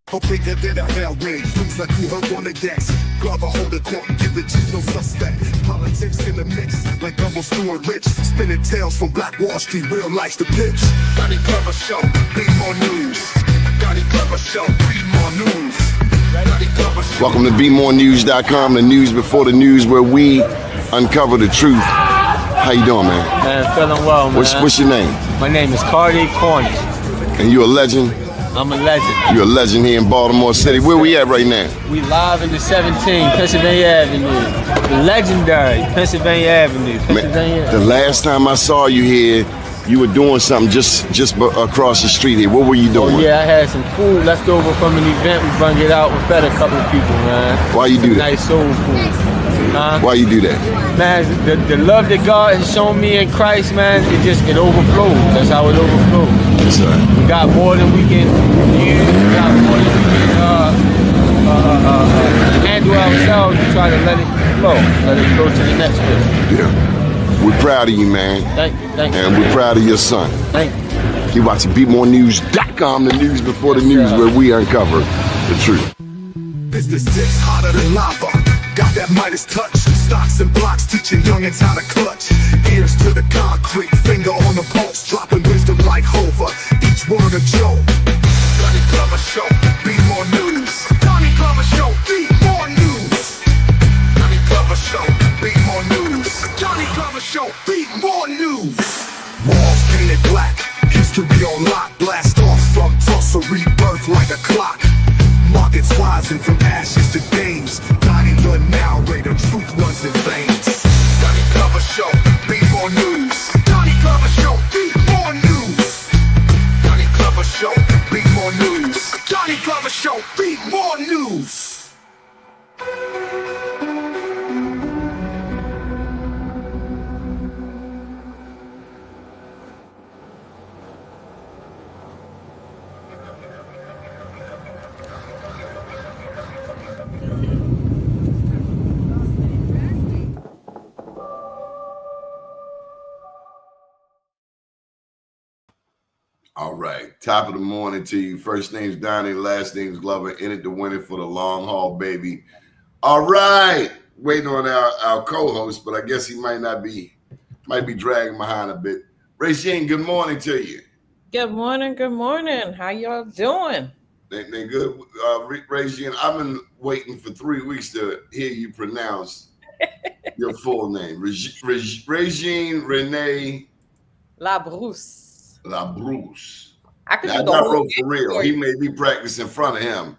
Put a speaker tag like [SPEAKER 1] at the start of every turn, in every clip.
[SPEAKER 1] Go bigger than a hell ring, things like you heard on the decks. Glover hold the court and give the chief no suspect. Politics in the mix, like Double Stewart Rich. Spinning tales from Black Wall Street, real life's the pitch. Doni Glover Show, be more news. Doni Glover Show, be more news.
[SPEAKER 2] Welcome to BeMoreNews.com, the news before the news, where we uncover the truth. How you doing, man?
[SPEAKER 3] Man, feeling well, man.
[SPEAKER 2] What's your name?
[SPEAKER 3] My name is Cardi Cornish.
[SPEAKER 2] And you a legend?
[SPEAKER 3] I'm a legend.
[SPEAKER 2] You're a legend here in Baltimore City. Where we at right now?
[SPEAKER 3] We live in the 17, Pennsylvania Avenue. The legendary Pennsylvania Avenue.
[SPEAKER 2] Man, the last time I saw you here, you were doing something just across the street here. What were you doing?
[SPEAKER 3] Oh, yeah, I had some food left over from an event. We brung it out. We fed a couple of people, man.
[SPEAKER 2] Why you do that?
[SPEAKER 3] Nice soul food.
[SPEAKER 2] Why you do that?
[SPEAKER 3] Man, the love that God has shown me in Christ, man, it overflows. That's how it overflows.
[SPEAKER 2] That's right.
[SPEAKER 3] We got more than we can use. We got more than we can handle ourselves. We try to let it flow. Let it flow to the next person.
[SPEAKER 2] Yeah. We're proud of you, man.
[SPEAKER 3] Thank you.
[SPEAKER 2] And we're proud of your son.
[SPEAKER 3] Thank you.
[SPEAKER 2] You're watching BeMoreNews.com, the news before the news, where we uncover the truth.
[SPEAKER 1] Business tips hotter than lava. Got that Midas touch. Stocks and blocks teaching youngins how to clutch. Ears to the concrete, finger on the pulse, dropping wisdom like Hova. Each word a joke. Doni Glover Show, be more news. Doni Glover Show, be more news. Doni Glover Show, be more news. Doni Glover Show, be more news. Walls painted black, history on lock. Blast off from Tulsa, rebirth like a clock. Markets rising from ashes to days. Donnie the narrator, truth runs in veins. Doni Glover Show, be more news. Doni Glover Show, be more news. Doni Glover Show, be more news. Doni Glover Show, be more news.
[SPEAKER 2] All right. Top of the morning to you. First name's Donnie, last name's Glover. In it to win it for the long haul, baby. All right. Waiting on our co-host, but I guess he might be dragging behind a bit. Regine, good morning to you.
[SPEAKER 4] Good morning. How y'all doing?
[SPEAKER 2] They good. Regine, I've been waiting for 3 weeks to hear you pronounce your full name. Regine Renee
[SPEAKER 4] LaBrousse.
[SPEAKER 2] LaBrousse.
[SPEAKER 4] I could
[SPEAKER 2] now,
[SPEAKER 4] do the whole
[SPEAKER 2] wrote for real. He may be practicing in front of him.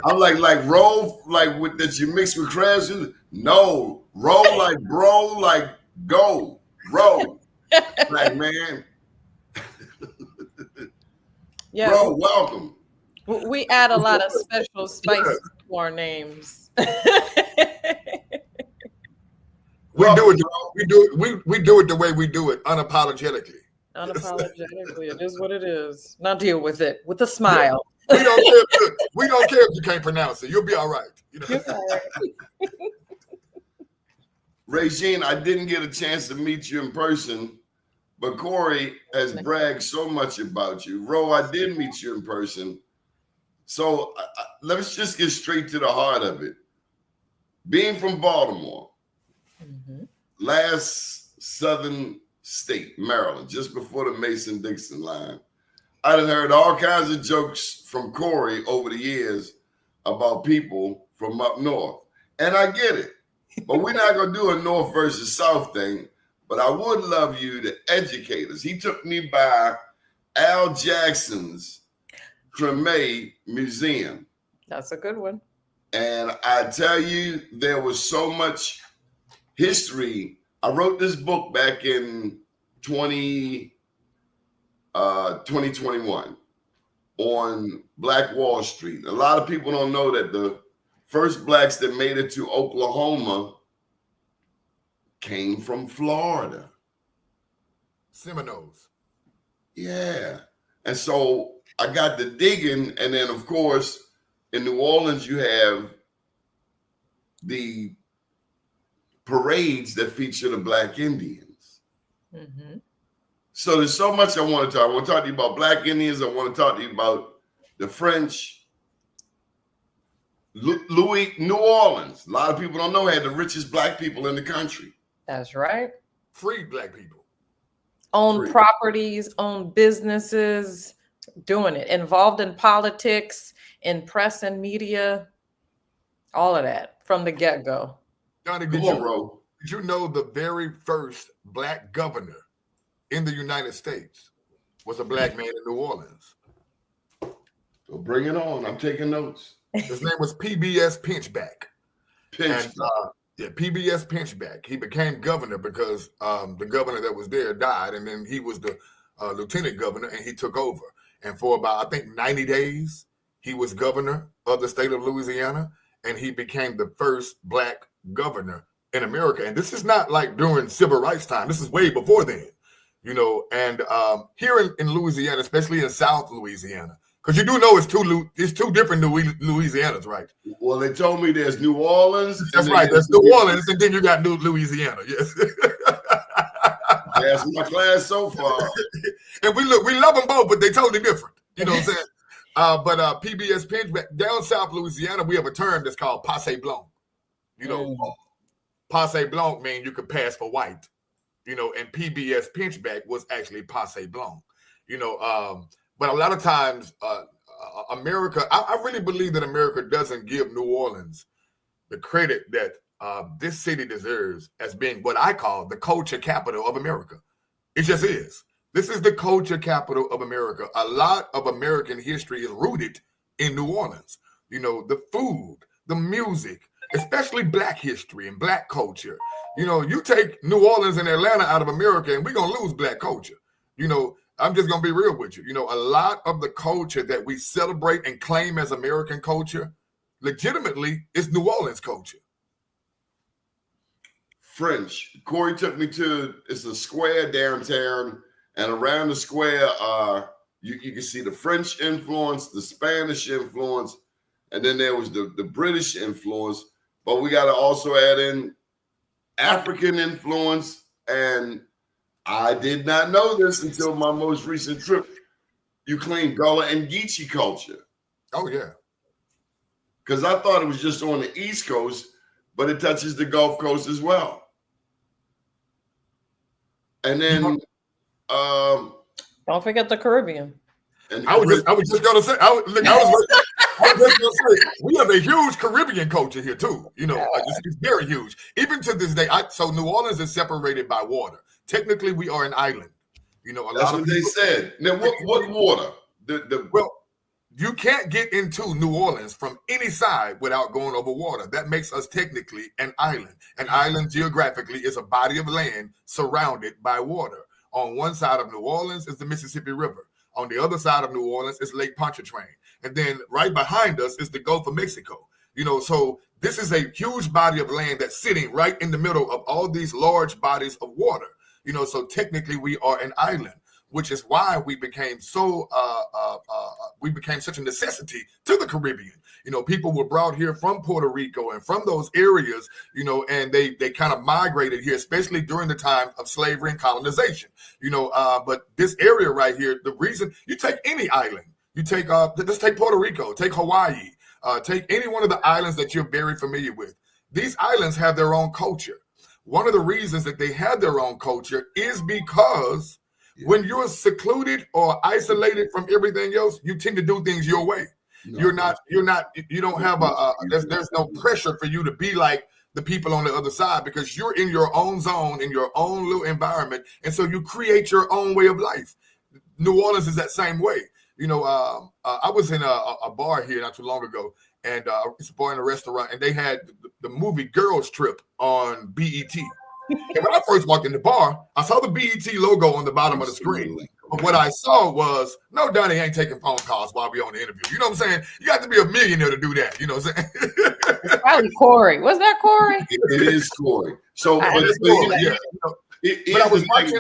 [SPEAKER 2] I'm like roll like with that you mix with crabs. No, roll like bro, like go, roll. Like man.
[SPEAKER 4] Yeah,
[SPEAKER 2] bro, welcome.
[SPEAKER 4] We add a lot of special spices to our names.
[SPEAKER 5] We do it the way we do it, unapologetically.
[SPEAKER 4] Unapologetically, it is what it is. Now deal with it with a smile.
[SPEAKER 5] We don't care if you can't pronounce it. You'll be all right. You know?
[SPEAKER 4] All right.
[SPEAKER 2] Regine, I didn't get a chance to meet you in person, but Corey has bragged so much about you. Ro, I did meet you in person. So let's just get straight to the heart of it. Being from Baltimore, last southern state, Maryland, just before the Mason-Dixon line, I done heard all kinds of jokes from Corey over the years about people from up north. And I get it. But we're not going to do a North versus South thing. But I would love you to educate us. He took me by Al Jackson's Treme Museum.
[SPEAKER 4] That's a good one.
[SPEAKER 2] And I tell you, there was so much history. I wrote this book back in 2021 on Black Wall Street. A lot of people don't know that the first blacks that made it to Oklahoma came from Florida.
[SPEAKER 5] Seminoles.
[SPEAKER 2] Yeah. And so I got to digging, and then of course in New Orleans you have the parades that feature the Black Indians. So there's so much I want to talk. I want to talk to you about Black Indians. I want to talk to you about the French. New Orleans. A lot of people don't know had the richest Black people in the country.
[SPEAKER 4] That's right.
[SPEAKER 5] Free Black people.
[SPEAKER 4] Own properties, own businesses, doing it. Involved in politics, in press and media, all of that from the get-go.
[SPEAKER 5] Donnie,
[SPEAKER 2] Come on, bro.
[SPEAKER 5] did you know the very first Black governor in the United States was a Black man in New Orleans?
[SPEAKER 2] So bring it on. I'm taking notes.
[SPEAKER 5] His name was PBS Pinchback.
[SPEAKER 2] Pinchback.
[SPEAKER 5] PBS Pinchback. He became governor because the governor that was there died, and then he was the lieutenant governor, and he took over. And for about, I think, 90 days, he was governor of the state of Louisiana, and he became the first Black governor in America. And this is not like during civil rights time. This is way before then, you know. And here in Louisiana, especially in South Louisiana, because you do know it's two different Louisianas, right?
[SPEAKER 2] Well, they told me there's New Orleans.
[SPEAKER 5] That's right. There's New Orleans, and then you got New Louisiana. Yes.
[SPEAKER 2] That's my class so far.
[SPEAKER 5] And we love them both, but they totally different. You know what I'm saying? But PBS Pinchback, down South Louisiana, we have a term that's called passe blanc. You know, passe blanc means you could pass for white. You know, and PBS Pinchback was actually passe blanc. You know, but a lot of times, America, I really believe that America doesn't give New Orleans the credit that this city deserves as being what I call the culture capital of America. It just is. This is the culture capital of America. A lot of American history is rooted in New Orleans. You know, the food, the music, especially Black history and Black culture. You know, you take New Orleans and Atlanta out of America and we're going to lose Black culture. You know, I'm just going to be real with you. You know, a lot of the culture that we celebrate and claim as American culture, legitimately, is New Orleans culture.
[SPEAKER 2] French. Corey took me to, it's a square downtown, and around the square you can see the French influence, the Spanish influence, and then there was the British influence. But we got to also add in African influence, and I did not know this until my most recent trip. You claim Gullah and Geechee culture.
[SPEAKER 5] Oh, yeah.
[SPEAKER 2] Because I thought it was just on the East Coast, but it touches the Gulf Coast as well. And then
[SPEAKER 4] don't forget the Caribbean.
[SPEAKER 2] And
[SPEAKER 5] I was just going to say, we have a huge Caribbean culture here too. You know, it's very huge. Even to this day, so New Orleans is separated by water. Technically, we are an island. You know,
[SPEAKER 2] that's what they said. Now, what water?
[SPEAKER 5] Well, you can't get into New Orleans from any side without going over water. That makes us technically an island. An island geographically is a body of land surrounded by water. On one side of New Orleans is the Mississippi River. On the other side of New Orleans is Lake Pontchartrain. And then right behind us is the Gulf of Mexico. You know, so this is a huge body of land that's sitting right in the middle of all these large bodies of water. You know, so technically we are an island, which is why we became such a necessity to the Caribbean. You know, people were brought here from Puerto Rico and from those areas, you know, and they kind of migrated here, especially during the time of slavery and colonization. You know, but this area right here, the reason you take any island, you take let's take Puerto Rico, take Hawaii, take any one of the islands that you're very familiar with. These islands have their own culture. One of the reasons that they have their own culture is because when you're secluded or isolated from everything else, you tend to do things your way. You don't have there's no pressure for you to be like the people on the other side because you're in your own zone, in your own little environment. And so you create your own way of life. New Orleans is that same way. You know, I was in a bar here not too long ago, and it's a bar in a restaurant, and they had the movie Girls Trip on BET. And when I first walked in the bar, I saw the BET logo on the bottom of the screen. But what I saw was, no, Donnie ain't taking phone calls while we on the interview. You know what I'm saying? You got to be a millionaire to do that. You know what I'm saying?
[SPEAKER 4] It's probably Corey. Was that Corey?
[SPEAKER 2] It is Corey. So,
[SPEAKER 5] but I was watching,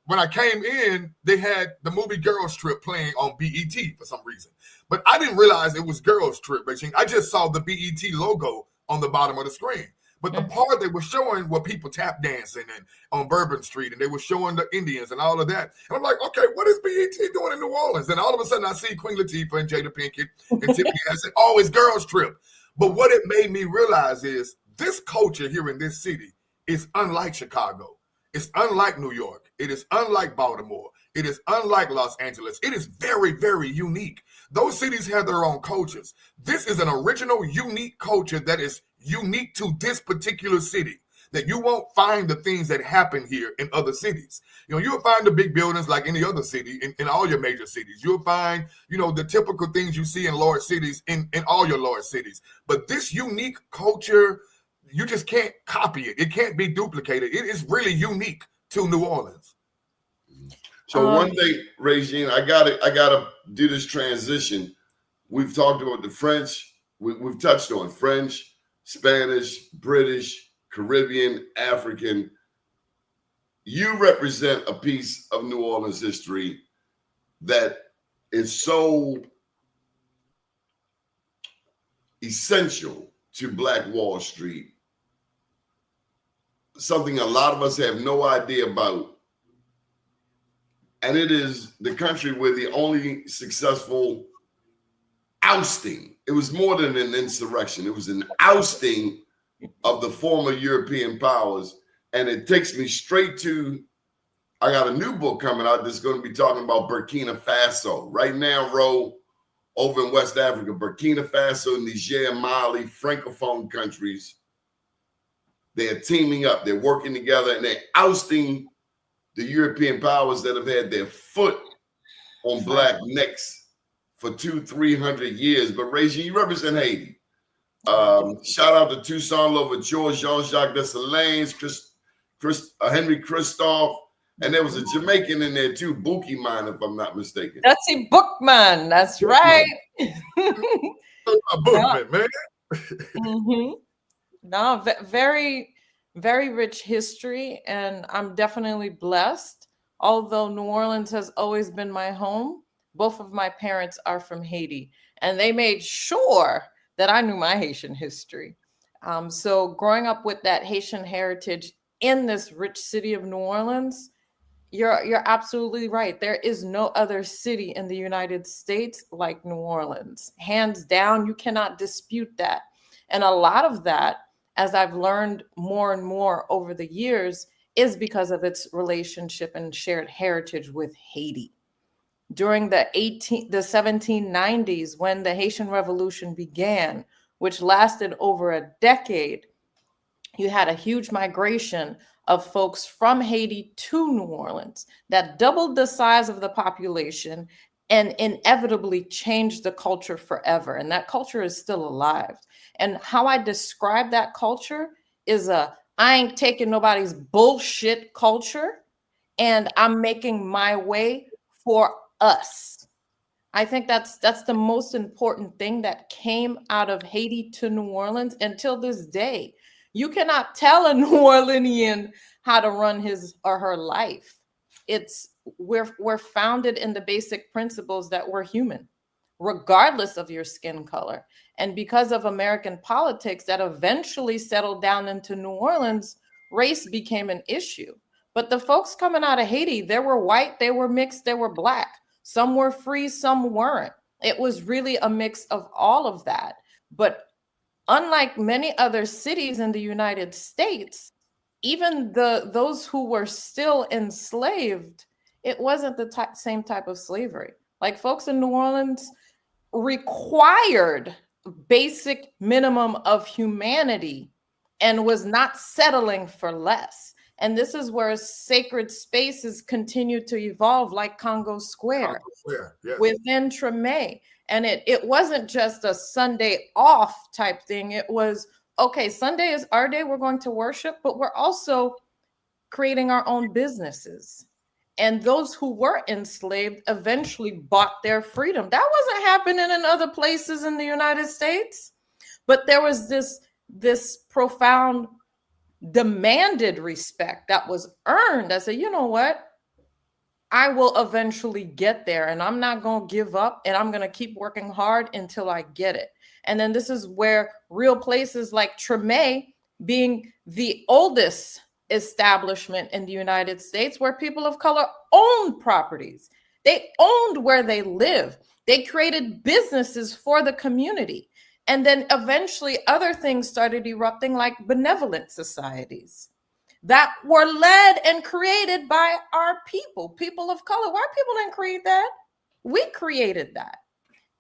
[SPEAKER 5] when I came in, they had the movie Girls Trip playing on BET for some reason. But I didn't realize it was Girls Trip. I just saw the BET logo on the bottom of the screen. But the part they were showing were people tap dancing and on Bourbon Street, and they were showing the Indians and all of that. And I'm like, okay, what is BET doing in New Orleans? And all of a sudden I see Queen Latifah and Jada Pinkett and Tiffany. I said, oh, it's Girls Trip. But what it made me realize is this culture here in this city is unlike Chicago. It's unlike New York. It is unlike Baltimore. It is unlike Los Angeles. It is very, very unique. Those cities have their own cultures. This is an original, unique culture that is unique to this particular city, that you won't find the things that happen here in other cities. You know, you'll find the big buildings like any other city in all your major cities. You'll find, you know, the typical things you see in large cities in all your large cities. But this unique culture, you just can't copy it. It can't be duplicated. It is really unique to New Orleans.
[SPEAKER 2] So one thing, Regine, I gotta do this transition. We've talked about the French. We've touched on French, Spanish, British, Caribbean, African. You represent a piece of New Orleans history that is so essential to Black Wall Street. Something a lot of us have no idea about. And it is the country where the only successful ousting, it was more than an insurrection, it was an ousting of the former European powers. And it takes me straight to, I got a new book coming out that's going to be talking about Burkina Faso. Right now, Ro, over in West Africa, Burkina Faso, Niger, Mali, Francophone countries, they're teaming up, they're working together, and they're ousting the European powers that have had their foot on Black necks for 200-300 years. But Regine, you represent Haiti. Shout out to Toussaint Louverture, Jean-Jacques Dessalines, Henry Christophe, and there was a Jamaican in there too, Buki Mine, if I'm not mistaken.
[SPEAKER 4] That's a Bookman. That's right.
[SPEAKER 5] A Bookman, man.
[SPEAKER 4] Mm-hmm. No, very, very rich history, and I'm definitely blessed. Although New Orleans has always been my home, both of my parents are from Haiti, and they made sure that I knew my Haitian history. So growing up with that Haitian heritage in this rich city of New Orleans, you're absolutely right. There is no other city in the United States like New Orleans. Hands down, you cannot dispute that. And a lot of that, as I've learned more and more over the years, is because of its relationship and shared heritage with Haiti. During the 1790s, when the Haitian Revolution began, which lasted over a decade, you had a huge migration of folks from Haiti to New Orleans that doubled the size of the population and inevitably changed the culture forever. And that culture is still alive. And how I describe that culture is I ain't taking nobody's bullshit culture, and I'm making my way for us. I think that's the most important thing that came out of Haiti to New Orleans until this day. You cannot tell a New Orleanian how to run his or her life. We're founded in the basic principles that we're human, regardless of your skin color. And because of American politics that eventually settled down into New Orleans, race became an issue. But the folks coming out of Haiti, they were white, they were mixed, they were Black. Some were free, some weren't. It was really a mix of all of that. But unlike many other cities in the United States, even those who were still enslaved, it wasn't the same type of slavery. Like folks in New Orleans required basic minimum of humanity and was not settling for less. And this is where sacred spaces continue to evolve, like Congo Square,
[SPEAKER 5] Yes.
[SPEAKER 4] within Treme. And it wasn't just a Sunday off type thing. It was, okay, Sunday is our day, we're going to worship, but we're also creating our own businesses. And those who were enslaved eventually bought their freedom. That wasn't happening in other places in the United States. But there was this profound demanded respect that was earned. I said, you know what? I will eventually get there, and I'm not going to give up, and I'm going to keep working hard until I get it. And then this is where real places like Treme being the oldest establishment in the United States where people of color owned properties. They owned where they live. They created businesses for the community. And then eventually other things started erupting, like benevolent societies that were led and created by our people of color. White people didn't create that. We created that.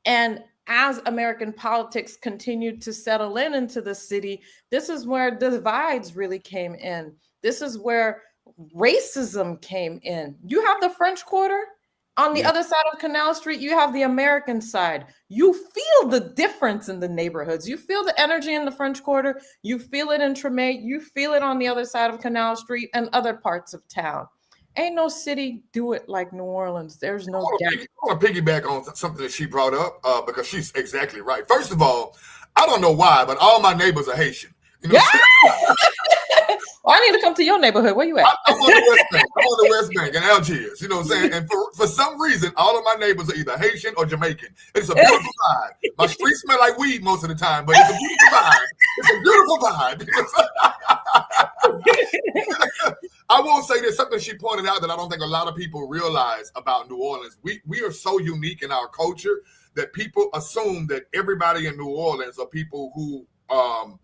[SPEAKER 4] And as American politics continued to settle into the city, this is where divides really came in. This is where racism came in. You have the French Quarter. On the other side of Canal Street, you have the American side. You feel the difference in the neighborhoods. You feel the energy in the French Quarter. You feel it in Treme. You feel it on the other side of Canal Street and other parts of town. Ain't no city do it like New Orleans. There's no doubt.
[SPEAKER 5] I want to piggyback on something that she brought up because she's exactly right. First of all, I don't know why, but all my neighbors are Haitian. You know
[SPEAKER 4] Well, I need to come to your neighborhood. Where you at?
[SPEAKER 5] I'm on the West Bank. I'm on the West Bank in Algiers. You know what I'm saying? And for some reason, all of my neighbors are either Haitian or Jamaican. It's a beautiful vibe. My streets smell like weed most of the time, but it's a beautiful vibe. It's a beautiful vibe. I will say there's something she pointed out that I don't think a lot of people realize about New Orleans. We are so unique in our culture that people assume that everybody in New Orleans are people who are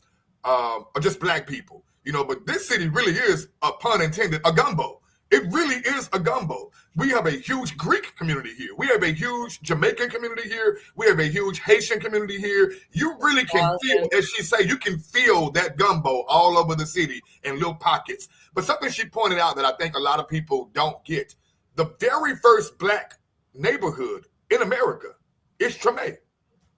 [SPEAKER 5] just black people. You know, but this city really is, a pun intended, a gumbo. It really is a gumbo. We have a huge Greek community here. We have a huge Jamaican community here. We have a huge Haitian community here. You really can feel, as she say, you can feel that gumbo all over the city in little pockets. But something she pointed out that I think a lot of people don't get, the very first black neighborhood in America is Treme.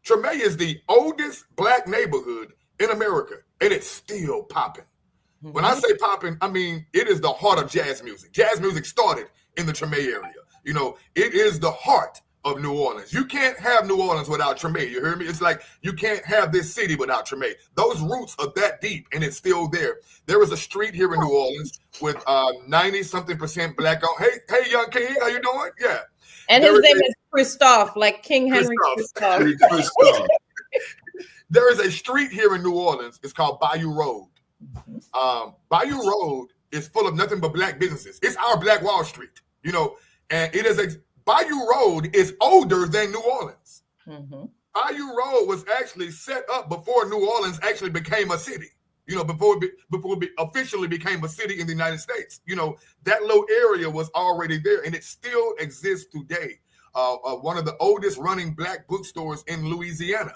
[SPEAKER 5] Treme is the oldest black neighborhood in America, and it's still popping. When I say popping, I mean, it is the heart of jazz music. Jazz music started in the Treme area. You know, it is the heart of New Orleans. You can't have New Orleans without Treme. You hear me? It's like you can't have this city without Treme. Those roots are that deep, and it's still there. There is a street here in New Orleans with 90-something% black. Hey, young king, how you doing? Yeah.
[SPEAKER 4] And his name is Christophe, like King Henry Christophe.
[SPEAKER 5] There is a street here in New Orleans. It's called Bayou Road. Bayou Road is full of nothing but black businesses. It's our Black Wall Street, you know, and it is Bayou Road is older than New Orleans. Bayou Road was actually set up before New Orleans actually became a city, you know, before it officially became a city in the United States. You know, that little area was already there, and it still exists today. One of the oldest running black bookstores in Louisiana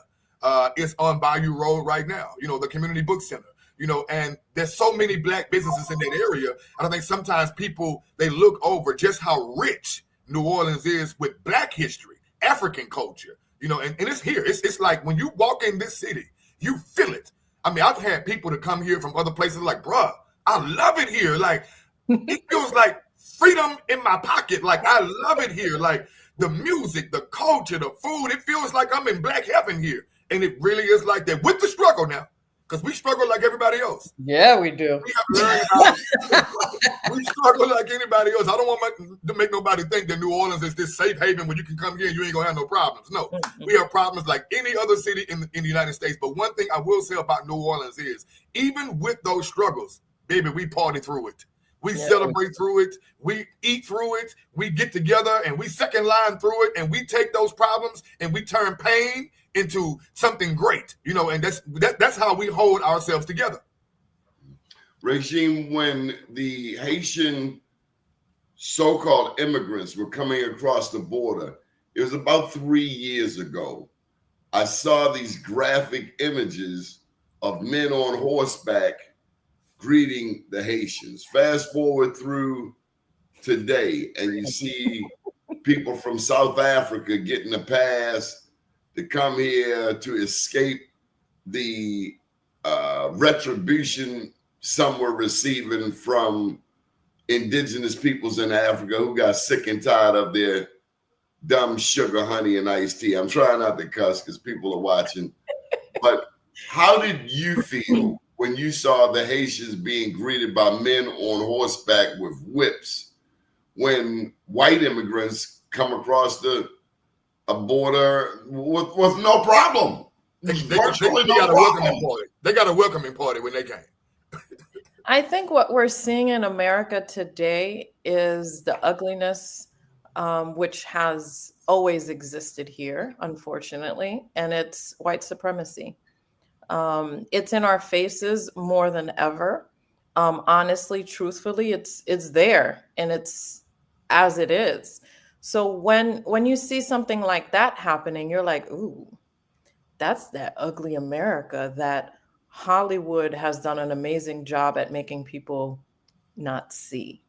[SPEAKER 5] is on Bayou Road right now, you know, the Community Book Center. You know, and there's so many black businesses in that area. I think sometimes people, they look over just how rich New Orleans is with black history, African culture, you know, and it's here. It's like when you walk in this city, you feel it. I mean, I've had people to come here from other places like, bruh, I love it here. Like, it feels like freedom in my pocket. Like, I love it here. Like, the music, the culture, the food, it feels like I'm in black heaven here. And it really is like that with the struggle now. Because we struggle like everybody else.
[SPEAKER 4] Yeah, we do.
[SPEAKER 5] We struggle like anybody else. I don't want to make nobody think that New Orleans is this safe haven where you can come here and you ain't going to have no problems. No, we have problems like any other city in the United States. But one thing I will say about New Orleans is, even with those struggles, baby, we party through it. We celebrate through it. We eat through it. We get together and we second line through it. And we take those problems and we turn pain into something great, you know, and that's how we hold ourselves together.
[SPEAKER 2] Regime, when the Haitian so-called immigrants were coming across the border, it was about 3 years ago. I saw these graphic images of men on horseback greeting the Haitians. Fast forward through today, and you see people from South Africa getting a pass to come here to escape the retribution some were receiving from indigenous peoples in Africa who got sick and tired of their dumb sugar, honey, and iced tea. I'm trying not to cuss because people are watching. But how did you feel when you saw the Haitians being greeted by men on horseback with whips when white immigrants come across a border with no problem?
[SPEAKER 5] They got a welcoming party. They got a welcoming party when they came.
[SPEAKER 4] I think what we're seeing in America today is the ugliness, which has always existed here, unfortunately, and it's white supremacy. It's in our faces more than ever. Honestly, truthfully, it's there, and it's as it is. So when you see something like that happening, you're like, ooh, that's that ugly America that Hollywood has done an amazing job at making people not see.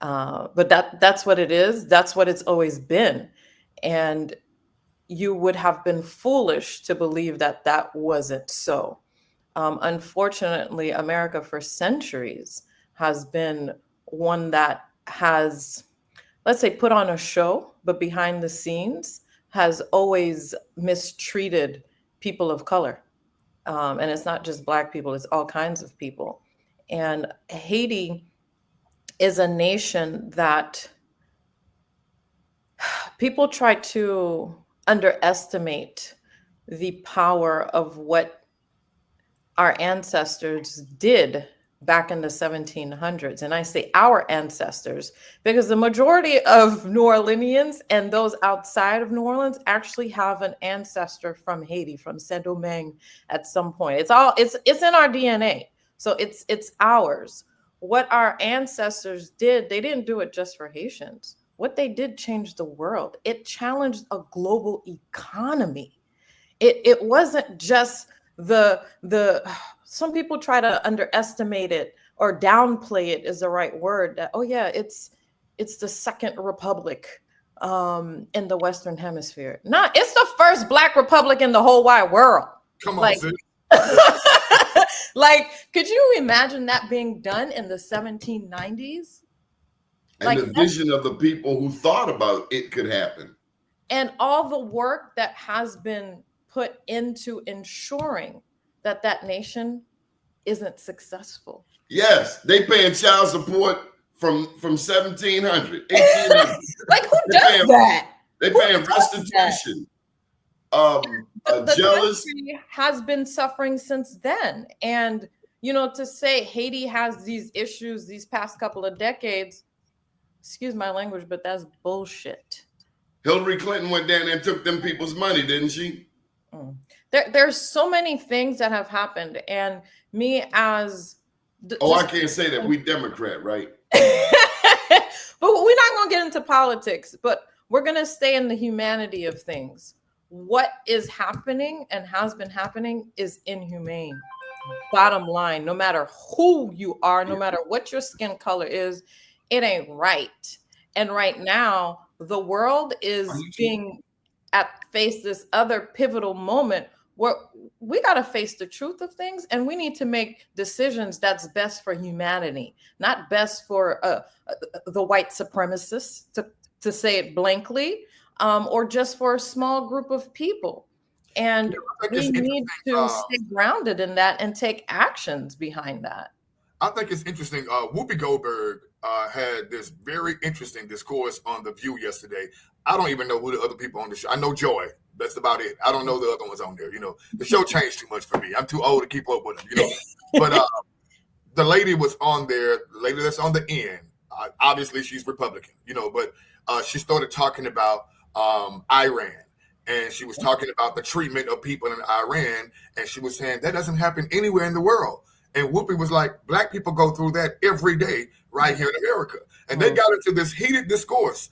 [SPEAKER 4] But that's what it is. That's what it's always been. And you would have been foolish to believe that that wasn't so. Unfortunately, America for centuries has been one that has, let's say, put on a show, but behind the scenes has always mistreated people of color. And it's not just Black people, it's all kinds of people. And Haiti is a nation that people try to underestimate the power of what our ancestors did back in the 1700s. And I say our ancestors because the majority of New Orleanians and those outside of New Orleans actually have an ancestor from Haiti, from Saint-Domingue at some point. It's in our DNA. So it's ours. What our ancestors did, they didn't do it just for Haitians. What they did changed the world. It challenged a global economy. It wasn't just the some people try to underestimate it or downplay it is the right word. That, oh yeah, it's the second republic in the Western Hemisphere. Nah, it's the first Black republic in the whole wide world.
[SPEAKER 5] Come on,
[SPEAKER 4] Like,
[SPEAKER 5] sis.
[SPEAKER 4] like, could you imagine that being done in the 1790s?
[SPEAKER 2] And
[SPEAKER 4] Like,
[SPEAKER 2] the vision of the people who thought about it could happen.
[SPEAKER 4] and all the work that has been put into ensuring that that nation isn't successful.
[SPEAKER 2] Yes, they paying child support from 1700, 1800.
[SPEAKER 4] Like, who
[SPEAKER 2] They
[SPEAKER 4] does
[SPEAKER 2] paying-
[SPEAKER 4] that?
[SPEAKER 2] They
[SPEAKER 4] Who
[SPEAKER 2] paying
[SPEAKER 4] does
[SPEAKER 2] restitution.
[SPEAKER 4] The
[SPEAKER 2] Jealous.
[SPEAKER 4] country has been suffering since then. And, you know, to say Haiti has these issues these past couple of decades, excuse my language, but that's bullshit.
[SPEAKER 2] Hillary Clinton went down there and took them people's money, didn't she?
[SPEAKER 4] There's so many things that have happened. And me as...
[SPEAKER 2] I can't say that. We Democrat, right?
[SPEAKER 4] But we're not going to get into politics, but we're going to stay in the humanity of things. What is happening and has been happening is inhumane. Bottom line, no matter who you are, no matter what your skin color is, it ain't right. And right now, the world is being face this other pivotal moment where we got to face the truth of things, and we need to make decisions that's best for humanity, not best for the white supremacists, to say it blankly, or just for a small group of people. And we need to stay grounded in that and take actions behind that.
[SPEAKER 5] I think it's interesting. Whoopi Goldberg had this very interesting discourse on The View yesterday. I don't even know who the other people on the show. I know Joy. That's about it. I don't know the other ones on there. You know, the show changed too much for me. I'm too old to keep up with them. You know, but the lady was on there. The lady that's on the end. Obviously, she's Republican. You know, but she started talking about Iran. And she was talking about the treatment of people in Iran. And she was saying that doesn't happen anywhere in the world. And Whoopi was like, Black people go through that every day right here in America. And they got into this heated discourse.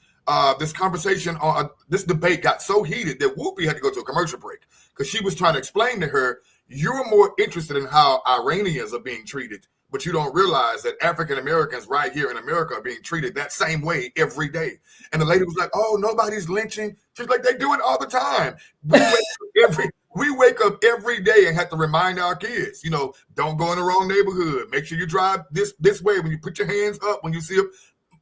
[SPEAKER 5] This conversation on this debate got so heated that Whoopi had to go to a commercial break because she was trying to explain to her, you're more interested in how Iranians are being treated, but you don't realize that African Americans right here in America are being treated that same way every day. And the lady was like, oh, nobody's lynching. She's like, they do it all the time. We wake up every day and have to remind our kids, you know, don't go in the wrong neighborhood. Make sure you drive this way when you put your hands up, when you see them.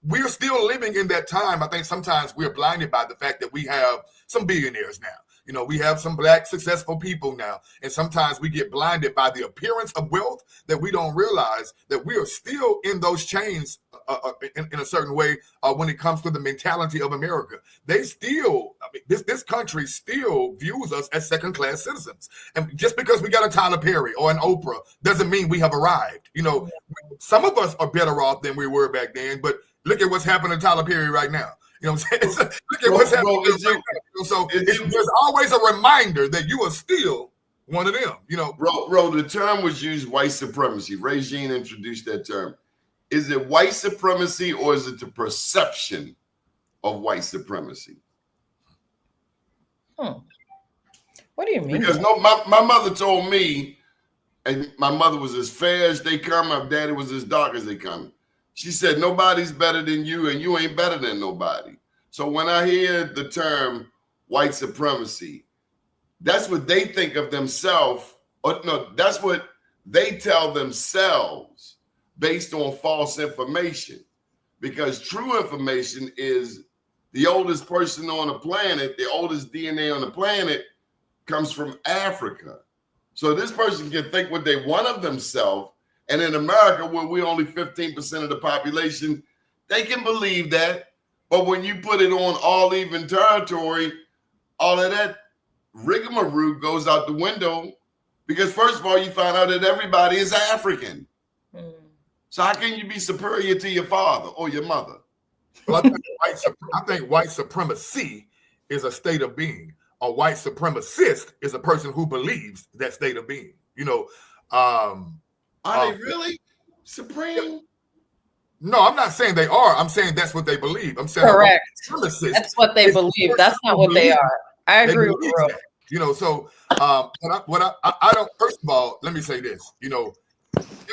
[SPEAKER 5] We're still living in that time. I think sometimes we're blinded by the fact that we have some billionaires now. You know, we have some black successful people now, and sometimes we get blinded by the appearance of wealth that we don't realize that we are still in those chains in a certain way when it comes to the mentality of America. They still, this country still views us as second-class citizens. And just because we got a Tyler Perry or an Oprah doesn't mean we have arrived. You know, some of us are better off than we were back then, but look at what's happening to Tyler Perry right now. You know what I'm saying? Look at what's happening right now. So there's always a reminder that you are still one of them. You know,
[SPEAKER 2] bro, the term was used, white supremacy. Ray Jean introduced that term. Is it white supremacy or is it the perception of white supremacy?
[SPEAKER 4] What do you mean?
[SPEAKER 2] Because my mother told me, and my mother was as fair as they come, my daddy was as dark as they come. She said, nobody's better than you and you ain't better than nobody. So when I hear the term white supremacy, that's what they think of themselves. Or no, that's what they tell themselves based on false information. Because true information is the oldest person on the planet, the oldest DNA on the planet comes from Africa. So this person can think what they want of themselves. And in America, where we're only 15% of the population, they can believe that. But when you put it on all even territory, all of that rigmarole goes out the window. Because first of all, you find out that everybody is African. So how can you be superior to your father or your mother?
[SPEAKER 5] Well, I think white supremacy is a state of being. A white supremacist is a person who believes that state of being. You know,
[SPEAKER 2] are they really supreme?
[SPEAKER 5] No, I'm not saying they are. I'm saying that's what they believe. I'm saying
[SPEAKER 4] correct. That's what they believe. That's not what they are. I agree with you.
[SPEAKER 5] You know, so I don't. First of all, let me say this. You know,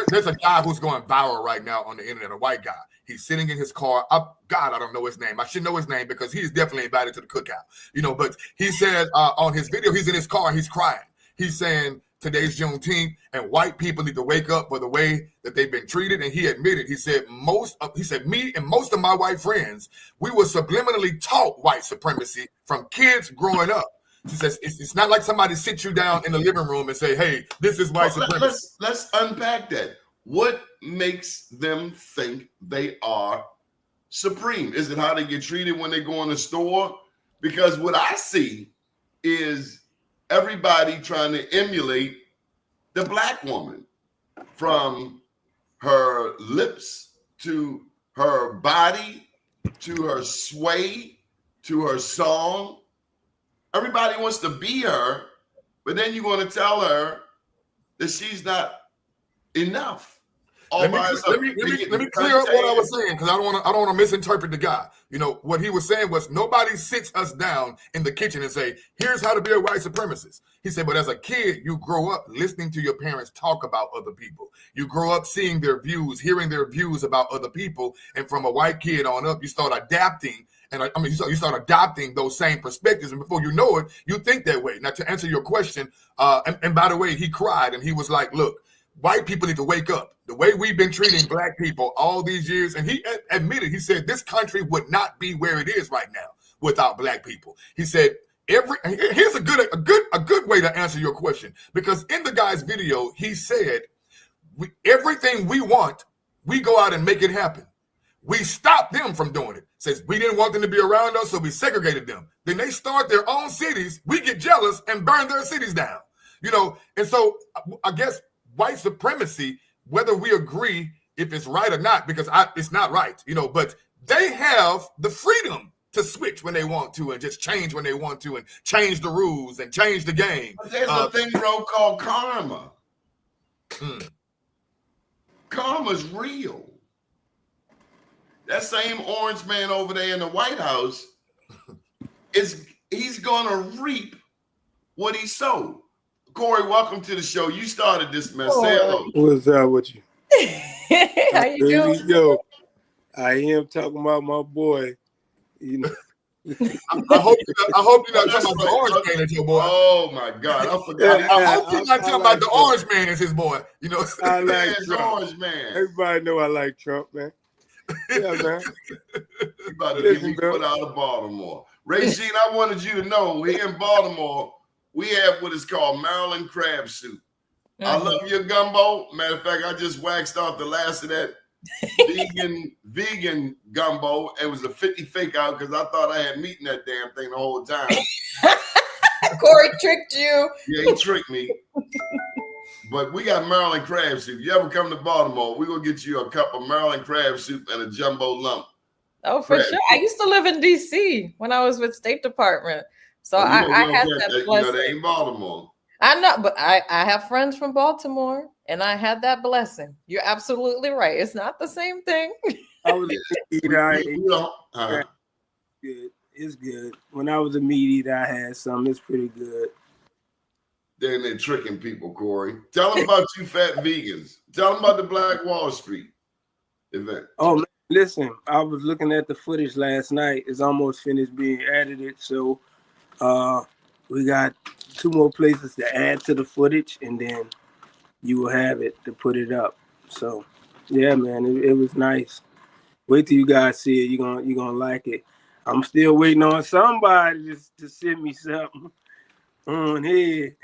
[SPEAKER 5] there's a guy who's going viral right now on the internet, a white guy. He's sitting in his car. I don't know his name. I should know his name because he's definitely invited to the cookout. You know, but he said on his video, he's in his car, he's crying. He's saying today's Juneteenth and white people need to wake up for the way that they've been treated. And he admitted, he said, me and most of my white friends, we were subliminally taught white supremacy from kids growing up. She says, it's not like somebody sits you down in the living room and say, hey, this is white supremacy.
[SPEAKER 2] Let's unpack that. What makes them think they are supreme? Is it how they get treated when they go in the store? Because what I see is everybody trying to emulate the black woman, from her lips to her body to her sway to her song. Everybody wants to be her, but then you're going to tell her that she's not enough.
[SPEAKER 5] Let me clear up what I was saying, because I don't want to misinterpret the guy. You know, what he was saying was nobody sits us down in the kitchen and say, here's how to be a white supremacist. He said, but as a kid, you grow up listening to your parents talk about other people. You grow up seeing their views, hearing their views about other people. And from a white kid on up, you start adapting. And you start adopting those same perspectives. And before you know it, you think that way. Now, to answer your question, and by the way, he cried and he was like, look, white people need to wake up. The way we've been treating black people all these years, and he admitted, he said, this country would not be where it is right now without black people. He said, here's a good way to answer your question, because in the guy's video, he said, everything we want, we go out and make it happen. We stopped them from doing it. Says we didn't want them to be around us, so we segregated them. Then they start their own cities. We get jealous and burn their cities down. You know, and so I guess white supremacy, whether we agree if it's right or not, because it's not right, you know, but they have the freedom to switch when they want to and just change when they want to and change the rules and change the game.
[SPEAKER 2] But there's a thing, bro, called karma. Karma's real. That same orange man over there in the White House, he's gonna reap what he sowed. Corey, welcome to the show. You started this mess. Say hello.
[SPEAKER 6] What's up with you?
[SPEAKER 4] How you doing?
[SPEAKER 6] Yo, I am talking about my boy. You know.
[SPEAKER 5] I hope you're not talking about the orange man is your boy.
[SPEAKER 2] Oh my God, I forgot.
[SPEAKER 5] I hope you're not talking about the orange man is his boy. You know,
[SPEAKER 6] I like
[SPEAKER 2] Trump.
[SPEAKER 6] Orange man. Everybody know I like Trump, man. Yeah, man.
[SPEAKER 2] You about to get me put out of Baltimore. Racine, I wanted you to know here in Baltimore, we have what is called Maryland crab soup. I love your gumbo. Matter of fact, I just waxed off the last of that vegan gumbo. It was a 50 fake out because I thought I had meat in that damn thing the whole time.
[SPEAKER 4] Corey tricked you.
[SPEAKER 2] Yeah, he tricked me. But we got Maryland crab soup. You ever come to Baltimore, we're going to get you a cup of Maryland crab soup and a jumbo lump.
[SPEAKER 4] Oh, for sure. I used to live in D.C. when I was with State Department. So I had that blessing.
[SPEAKER 2] That ain't Baltimore.
[SPEAKER 4] I know, but I have friends from Baltimore, and I had that blessing. You're absolutely right. It's not the same thing.
[SPEAKER 6] I was a meat eater. Good. It's good. When I was a meat eater, I had some. It's pretty good.
[SPEAKER 2] Then they're tricking people, Corey. Tell them about you fat vegans. Tell them about the Black Wall Street event.
[SPEAKER 6] Oh, man, listen, I was looking at the footage last night. It's almost finished being edited. So we got 2 more places to add to the footage, and then you will have it to put it up. So, yeah, man, it was nice. Wait till you guys see it. You're gonna like it. I'm still waiting on somebody to send me something on here.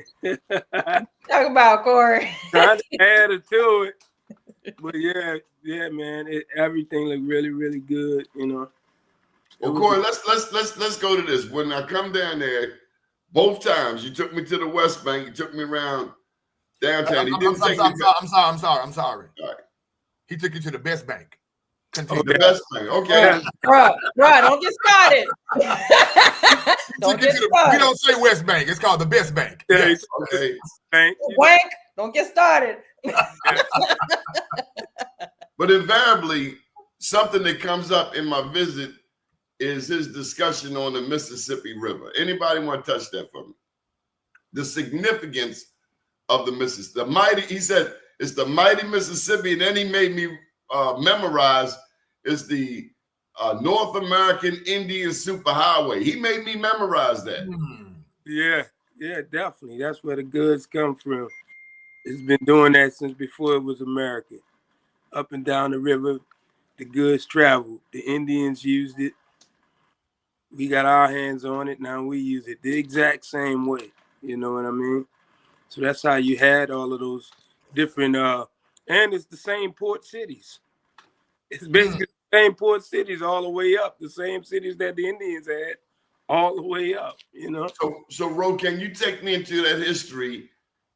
[SPEAKER 4] Talk about Corey.
[SPEAKER 6] Trying to add it to it. But yeah, man, everything looked really, really good, you know.
[SPEAKER 2] Well, Corey, let's go to this. When I come down there, both times you took me to the West Bank, you took me around downtown.
[SPEAKER 5] I'm sorry.
[SPEAKER 2] All right.
[SPEAKER 5] He took you to the best bank.
[SPEAKER 2] Continue. The best bank. Okay.
[SPEAKER 4] Bro, don't get started.
[SPEAKER 5] We don't say West Bank. It's called the best bank.
[SPEAKER 6] Yeah,
[SPEAKER 2] Okay.
[SPEAKER 6] Bank.
[SPEAKER 4] Wank, don't get started.
[SPEAKER 2] But invariably, something that comes up in my visit is his discussion on the Mississippi River. Anybody want to touch that for me? The significance of the Mississippi. The mighty, he said, it's the mighty Mississippi. And then he made me memorize is the North American Indian Superhighway. He made me memorize that.
[SPEAKER 6] Yeah, definitely. That's where the goods come from. It's been doing that since before it was America. Up and down the river, the goods traveled. The Indians used it. We got our hands on it. Now we use it the exact same way. You know what I mean? So that's how you had all of those different, and it's the same port cities. It's basically the same port cities all the way up, the same cities that the Indians had all the way up, you know?
[SPEAKER 2] So Ro, can you take me into that history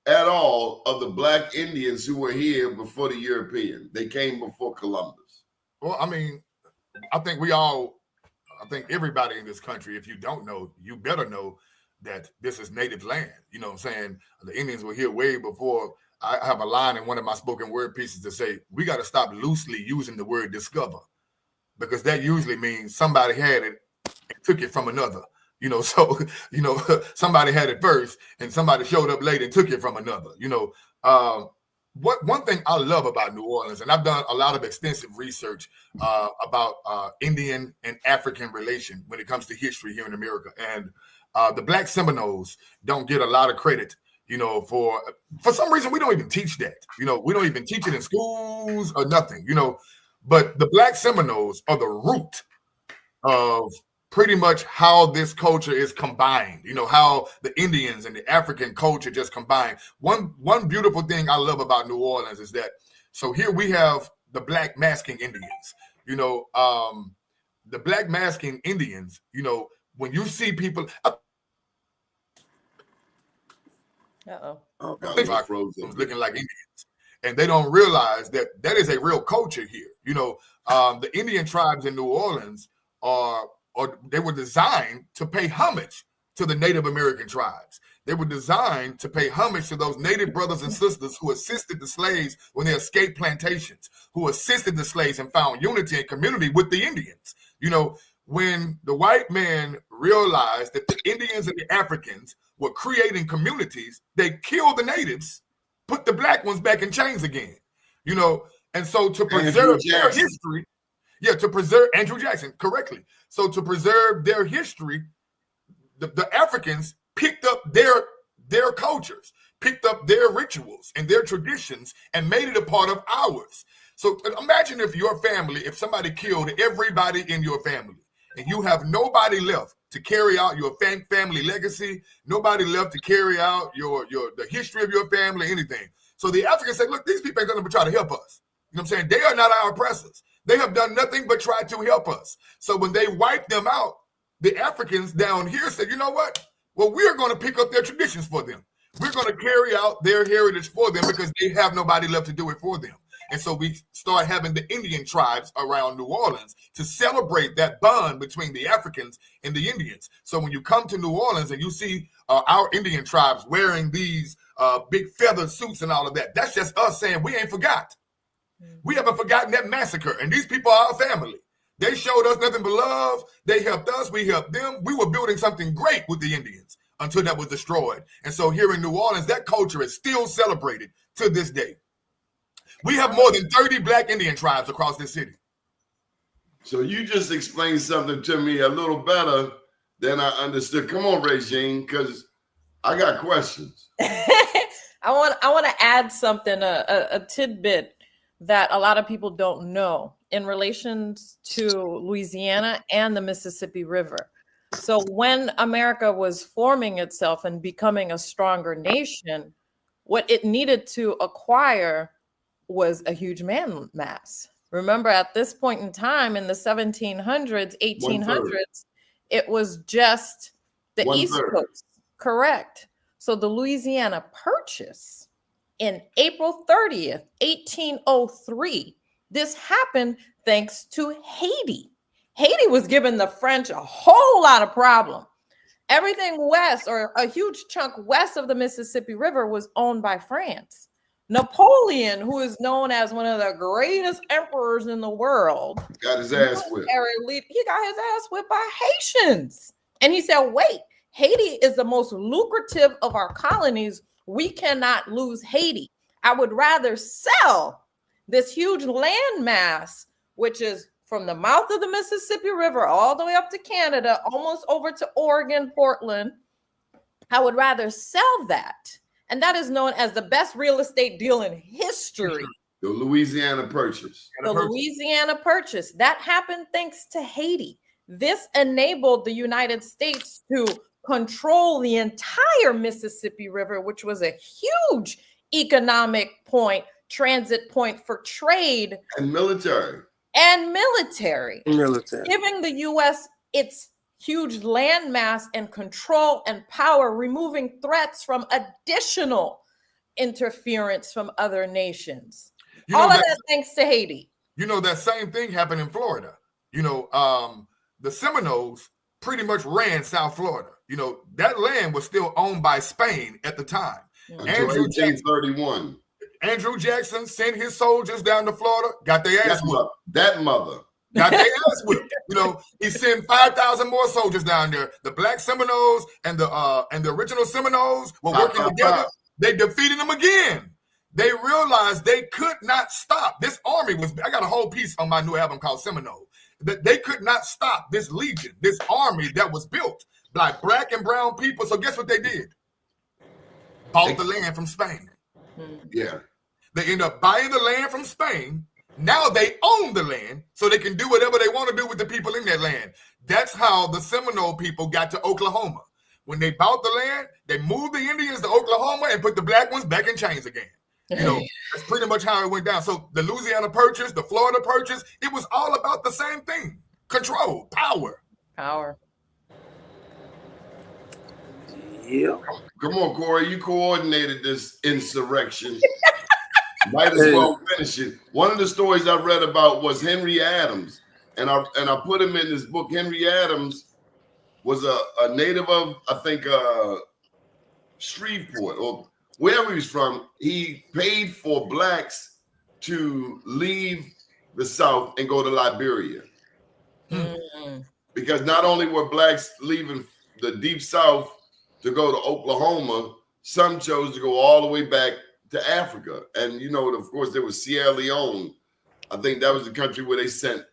[SPEAKER 2] at all of the Black Indians who were here before the European? They came before Columbus.
[SPEAKER 5] Well, I mean, I think everybody in this country, if you don't know, you better know that this is native land. You know what I'm saying? The Indians were here way before. I have a line in one of my spoken word pieces to say, we got to stop loosely using the word discover, because that usually means somebody had it and took it from another. You know, so, you know, somebody had it first and somebody showed up late and took it from another. You know, one thing I love about New Orleans, and I've done a lot of extensive research about Indian and African relation when it comes to history here in America. And the Black Seminoles don't get a lot of credit, you know, for some reason. We don't even teach that. You know, we don't even teach it in schools or nothing, you know. But the Black Seminoles are the root of pretty much how this culture is combined, you know, how the Indians and the African culture just combined. One beautiful thing I love about New Orleans is that, so here we have the Black masking Indians, you know, the Black masking Indians, you know, when you see people, looking like Indians, and they don't realize that that is a real culture here. You know, the Indian tribes in New Orleans they were designed to pay homage to the Native American tribes. They were designed to pay homage to those Native brothers and sisters who assisted the slaves when they escaped plantations, who assisted the slaves and found unity and community with the Indians. You know, when the white man realized that the Indians and the Africans were creating communities, they killed the natives, put the Black ones back in chains again. You know, and so to preserve their history, to preserve Andrew Jackson, correctly. So to preserve their history, the Africans picked up their cultures, picked up their rituals and their traditions and made it a part of ours. So imagine if somebody killed everybody in your family and you have nobody left to carry out your family legacy, nobody left to carry out the history of your family, anything. So the Africans say, look, these people ain't going to try to help us. You know what I'm saying? They are not our oppressors. They have done nothing but try to help us. So when they wipe them out, the Africans down here said, you know what? Well, we're going to pick up their traditions for them. We're going to carry out their heritage for them because they have nobody left to do it for them. And so we start having the Indian tribes around New Orleans to celebrate that bond between the Africans and the Indians. So when you come to New Orleans and you see our Indian tribes wearing these big feather suits and all of that, that's just us saying we ain't forgot. We haven't forgotten that massacre. And these people are our family. They showed us nothing but love. They helped us. We helped them. We were building something great with the Indians until that was destroyed. And so here in New Orleans, that culture is still celebrated to this day. We have more than 30 Black Indian tribes across this city.
[SPEAKER 2] So you just explained something to me a little better than I understood. Come on, Regine, because I got questions.
[SPEAKER 4] I want to add something, a tidbit that a lot of people don't know in relation to Louisiana and the Mississippi River. So when America was forming itself and becoming a stronger nation, what it needed to acquire was a huge land mass. Remember, at this point in time in the 1700s, 1800s, it was just the East Coast. Correct. So the Louisiana Purchase in April 30th, 1803, this happened thanks to Haiti. Haiti was giving the French a whole lot of problem. Everything west, or a huge chunk west of the Mississippi River, was owned by France. Napoleon, who is known as one of the greatest emperors in the world,
[SPEAKER 2] got his ass whipped.
[SPEAKER 4] He got his ass whipped by Haitians. And he said, wait, Haiti is the most lucrative of our colonies. We cannot lose Haiti. I would rather sell this huge land mass, which is from the mouth of the Mississippi River all the way up to Canada, almost over to Oregon, Portland. I would rather sell that. And that is known as the best real estate deal in history.
[SPEAKER 2] The Louisiana Purchase.
[SPEAKER 4] The Louisiana Purchase. That happened thanks to Haiti. This enabled the United States to control the entire Mississippi River, which was a huge economic point, transit point for trade.
[SPEAKER 2] And military.
[SPEAKER 4] Giving the U.S. its huge landmass and control and power, removing threats from additional interference from other nations. All of that thanks to Haiti.
[SPEAKER 5] You know, that same thing happened in Florida. You know, the Seminoles pretty much ran South Florida. You know, that land was still owned by Spain at the time.
[SPEAKER 2] Until 1831.
[SPEAKER 5] Andrew Jackson sent his soldiers down to Florida, got their ass whipped.
[SPEAKER 2] That mother.
[SPEAKER 5] Got their ass whipped. You know, he sent 5,000 more soldiers down there. The Black Seminoles and the original Seminoles were working together. They defeated them again. They realized they could not stop. This army I got a whole piece on my new album called Seminole. That they could not stop this legion, this army that was built by Black and brown people. So guess what they did? Bought the land from Spain.
[SPEAKER 2] Yeah.
[SPEAKER 5] They end up buying the land from Spain. Now they own the land, so they can do whatever they want to do with the people in that land. That's how the Seminole people got to Oklahoma. When they bought the land, they moved the Indians to Oklahoma and put the Black ones back in chains again. You know, that's pretty much how it went down. So the Louisiana Purchase, the Florida Purchase, it was all about the same thing. Control, power.
[SPEAKER 6] Yeah.
[SPEAKER 2] Come on, Corey. You coordinated this insurrection. Might as well finish it. One of the stories I read about was Henry Adams, and I put him in this book. Henry Adams was a native of, I think, Shreveport or wherever he was from. He paid for Blacks to leave the South and go to Liberia. Because not only were Blacks leaving the deep South to go to Oklahoma, some chose to go all the way back to Africa. And, you know, of course, there was Sierra Leone. I think that was the country where they sent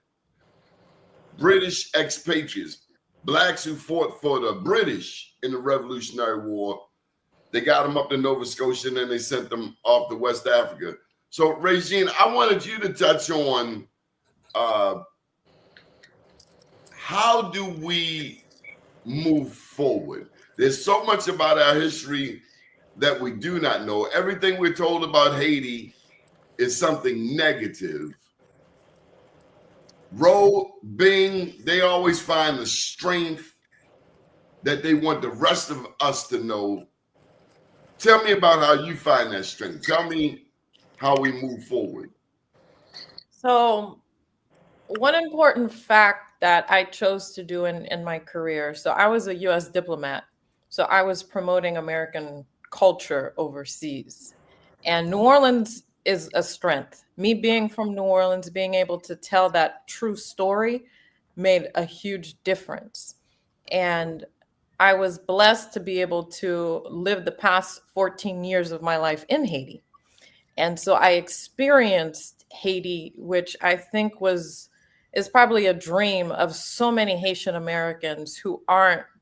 [SPEAKER 2] British expatriates, Blacks who fought for the British in the Revolutionary War. They got them up to Nova Scotia and then they sent them off to West Africa. So, Regine, I wanted you to touch on how do we move forward? There's so much about our history that we do not know. Everything we're told about Haiti is something negative. Roe, Bing, they always find the strength that they want the rest of us to know. Tell me about how you find that strength. Tell me how we move forward.
[SPEAKER 4] So, one important fact that I chose to do in my career, so I was a US diplomat. So I was promoting American culture overseas. And New Orleans is a strength. Me being from New Orleans, being able to tell that true story made a huge difference. And I was blessed to be able to live the past 14 years of my life in Haiti. And so I experienced Haiti, which I think is probably a dream of so many Haitian Americans who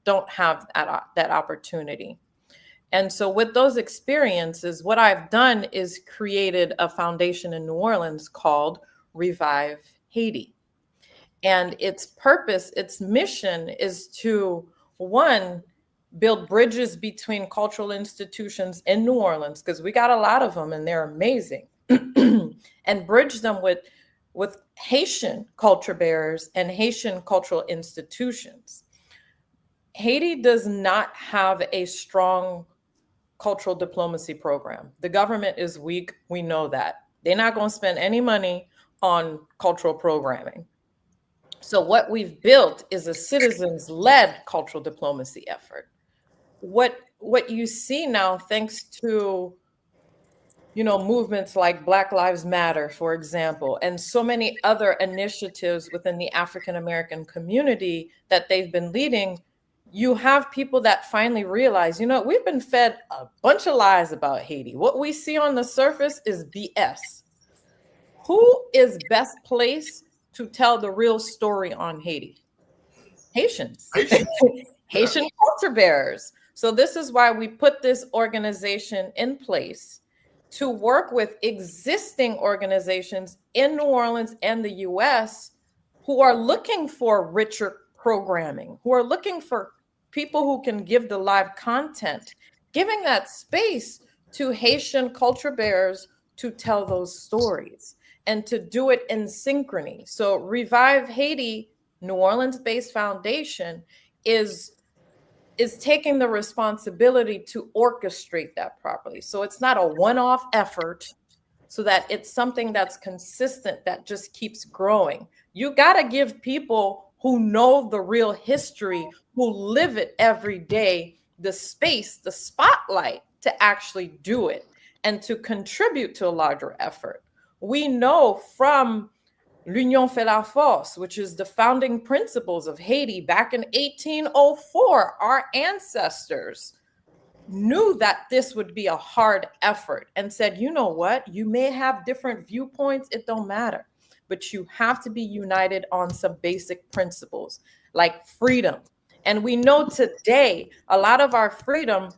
[SPEAKER 4] don't have that opportunity. And so with those experiences, what I've done is created a foundation in New Orleans called Revive Haiti. And its purpose, its mission is to, one, build bridges between cultural institutions in New Orleans, because we got a lot of them and they're amazing, and bridge them with Haitian culture bearers and Haitian cultural institutions. Haiti does not have a strong cultural diplomacy program. The government is weak. We know that. They're not going to spend any money on cultural programming. So what we've built is a citizens-led cultural diplomacy effort. What you see now, thanks to movements like Black Lives Matter, for example, and so many other initiatives within the African American community that they've been leading, you have people that finally realize, we've been fed a bunch of lies about Haiti. What we see on the surface is BS. Who is best placed to tell the real story on Haiti? Haitians. Haitian culture bearers. So this is why we put this organization in place to work with existing organizations in New Orleans and the US who are looking for richer programming, who are looking for people who can give the live content, giving that space to Haitian culture bearers to tell those stories and to do it in synchrony. So Revive Haiti, New Orleans-based foundation, is taking the responsibility to orchestrate that properly. So it's not a one-off effort, so that it's something that's consistent, that just keeps growing. You got to give people who know the real history, who live it every day, the space, the spotlight to actually do it and to contribute to a larger effort. We know from L'Union fait la force, which is the founding principles of Haiti back in 1804, our ancestors knew that this would be a hard effort and said, you know what, you may have different viewpoints, it don't matter, but you have to be united on some basic principles like freedom. And we know today a lot of our freedom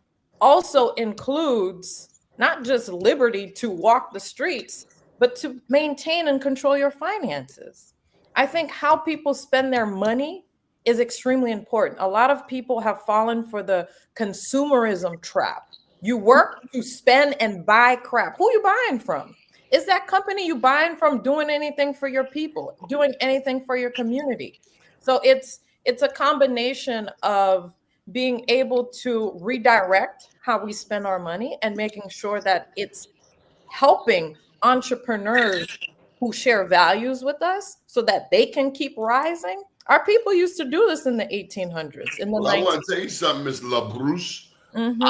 [SPEAKER 4] also includes not just liberty to walk the streets, but to maintain and control your finances. I think how people spend their money is extremely important. A lot of people have fallen for the consumerism trap. You work, you spend and buy crap. Who are you buying from? Is that company you buying from doing anything for your people, doing anything for your community? So it's a combination of being able to redirect how we spend our money and making sure that it's helping entrepreneurs who share values with us so that they can keep rising. Our people used to do this in the 1800s. I
[SPEAKER 2] want to tell you something, Ms. LaBruce. Mm-hmm.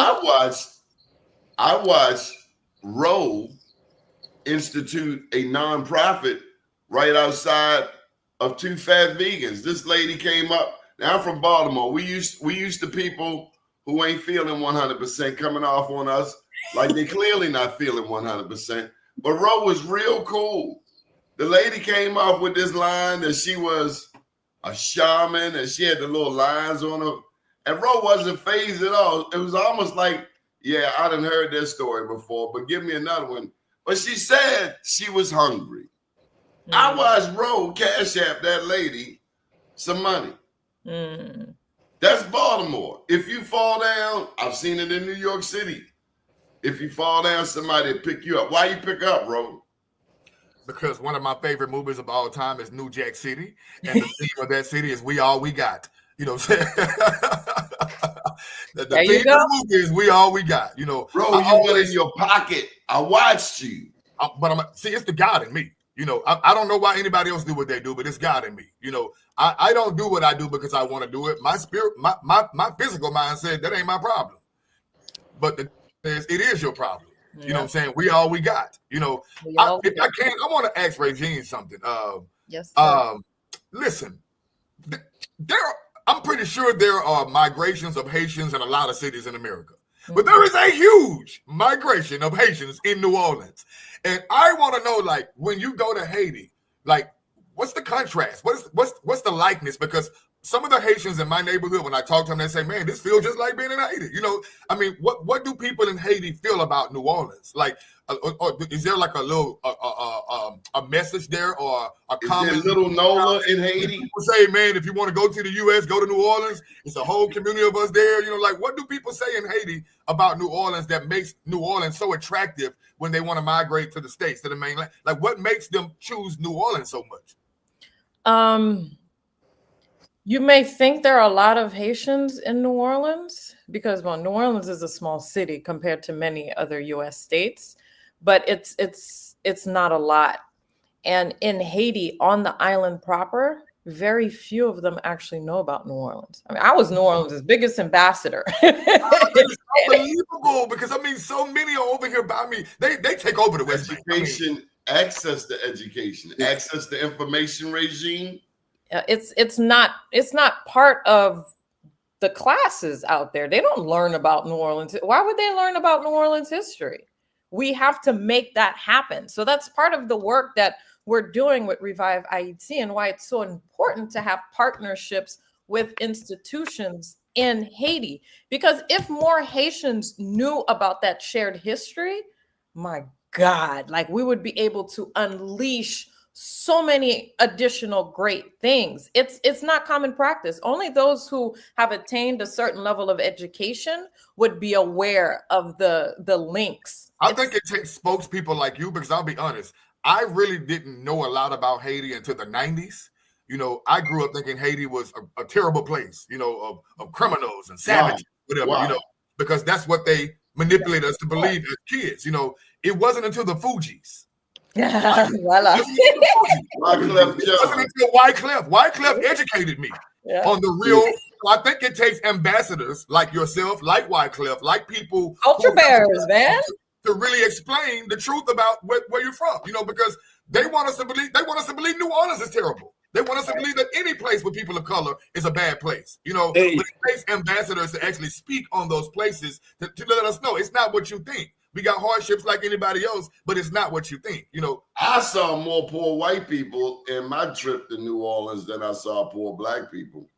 [SPEAKER 2] I watched Roe institute a nonprofit right outside of Two Fat Vegans. This lady came up. Now I'm from Baltimore. We used to people who ain't feeling 100% coming off on us like they clearly not feeling 100%. But Roe was real cool. The lady came up with this line that she was a shaman and she had the little lines on her. And Roe wasn't phased at all. It was almost like, yeah, I done heard this story before, but give me another one. But she said she was hungry. Mm-hmm. I watched Roe cash app that lady some money.
[SPEAKER 4] Mm.
[SPEAKER 2] That's Baltimore. If you fall down, I've seen it in New York City. If you fall down, somebody will pick you up. Why you pick up, bro?
[SPEAKER 5] Because one of my favorite movies of all time is New Jack City, and the theme of that city is "We All We Got." You know what I'm saying? the
[SPEAKER 4] There
[SPEAKER 5] theme
[SPEAKER 4] you
[SPEAKER 5] of
[SPEAKER 4] go.
[SPEAKER 5] the movie is "We All We Got." You know,
[SPEAKER 2] Bro, you went in your pocket. I watched you.
[SPEAKER 5] But see, it's the God in me. You know, I don't know why anybody else do what they do, but it's God in me. You know, I don't do what I do because I want to do it. My spirit, my physical mind said that ain't my problem. But it is your problem. You know what I'm saying? We all we got. You know, if I can, I want to ask Regine something.
[SPEAKER 4] Yes.
[SPEAKER 5] Listen, I'm pretty sure there are migrations of Haitians in a lot of cities in America. But there is a huge migration of Haitians in New Orleans. And I want to know, like, when you go to Haiti, like, what's the contrast? What's the likeness? Because some of the Haitians in my neighborhood, when I talk to them, they say, man, this feels just like being in Haiti. You know, I mean, what do people in Haiti feel about New Orleans? Like, or is there like a little a message there, or a comment?
[SPEAKER 2] Is there little Nola in Haiti?
[SPEAKER 5] People say, man, if you want to go to the U.S., go to New Orleans. It's a whole community of us there. You know, like, what do people say in Haiti about New Orleans that makes New Orleans so attractive when they want to migrate to the States, to the mainland? Like, what makes them choose New Orleans so much?
[SPEAKER 4] You may think there are a lot of Haitians in New Orleans because, well, New Orleans is a small city compared to many other U.S. states, but it's not a lot. And in Haiti, on the island proper, very few of them actually know about New Orleans. I mean, I was New Orleans' biggest ambassador.
[SPEAKER 5] It's unbelievable, because I mean, so many are over here by me. They take over the West Bank.
[SPEAKER 2] Education, access to education, access to information regime.
[SPEAKER 4] It's not part of the classes out there. They don't learn about New Orleans. Why would they learn about New Orleans history? We have to make that happen. So that's part of the work that we're doing with Revive IET, and why it's so important to have partnerships with institutions in Haiti. Because if more Haitians knew about that shared history, my God, like, we would be able to unleash so many additional great things. It's not common practice. Only those who have attained a certain level of education would be aware of the links.
[SPEAKER 5] I think it takes spokespeople like you, because I'll be honest, I really didn't know a lot about Haiti until the 90s. You know, I grew up thinking Haiti was a terrible place, you know, of criminals and savages, whatever, you know, because that's what they manipulate us to believe as kids. You know, it wasn't until the Fugees.
[SPEAKER 4] Voila.
[SPEAKER 5] Wyclef educated me on the real. So I think it takes ambassadors like yourself, like Wyclef, like people,
[SPEAKER 4] culture bearers, man,
[SPEAKER 5] to really explain the truth about where you're from. You know, because they want us to believe New Orleans is terrible. They want us to believe that any place with people of color is a bad place. You know, but it takes ambassadors to actually speak on those places to let us know it's not what you think. We got hardships like anybody else, but it's not what you think. You know,
[SPEAKER 2] I saw more poor white people in my trip to New Orleans than I saw poor black people.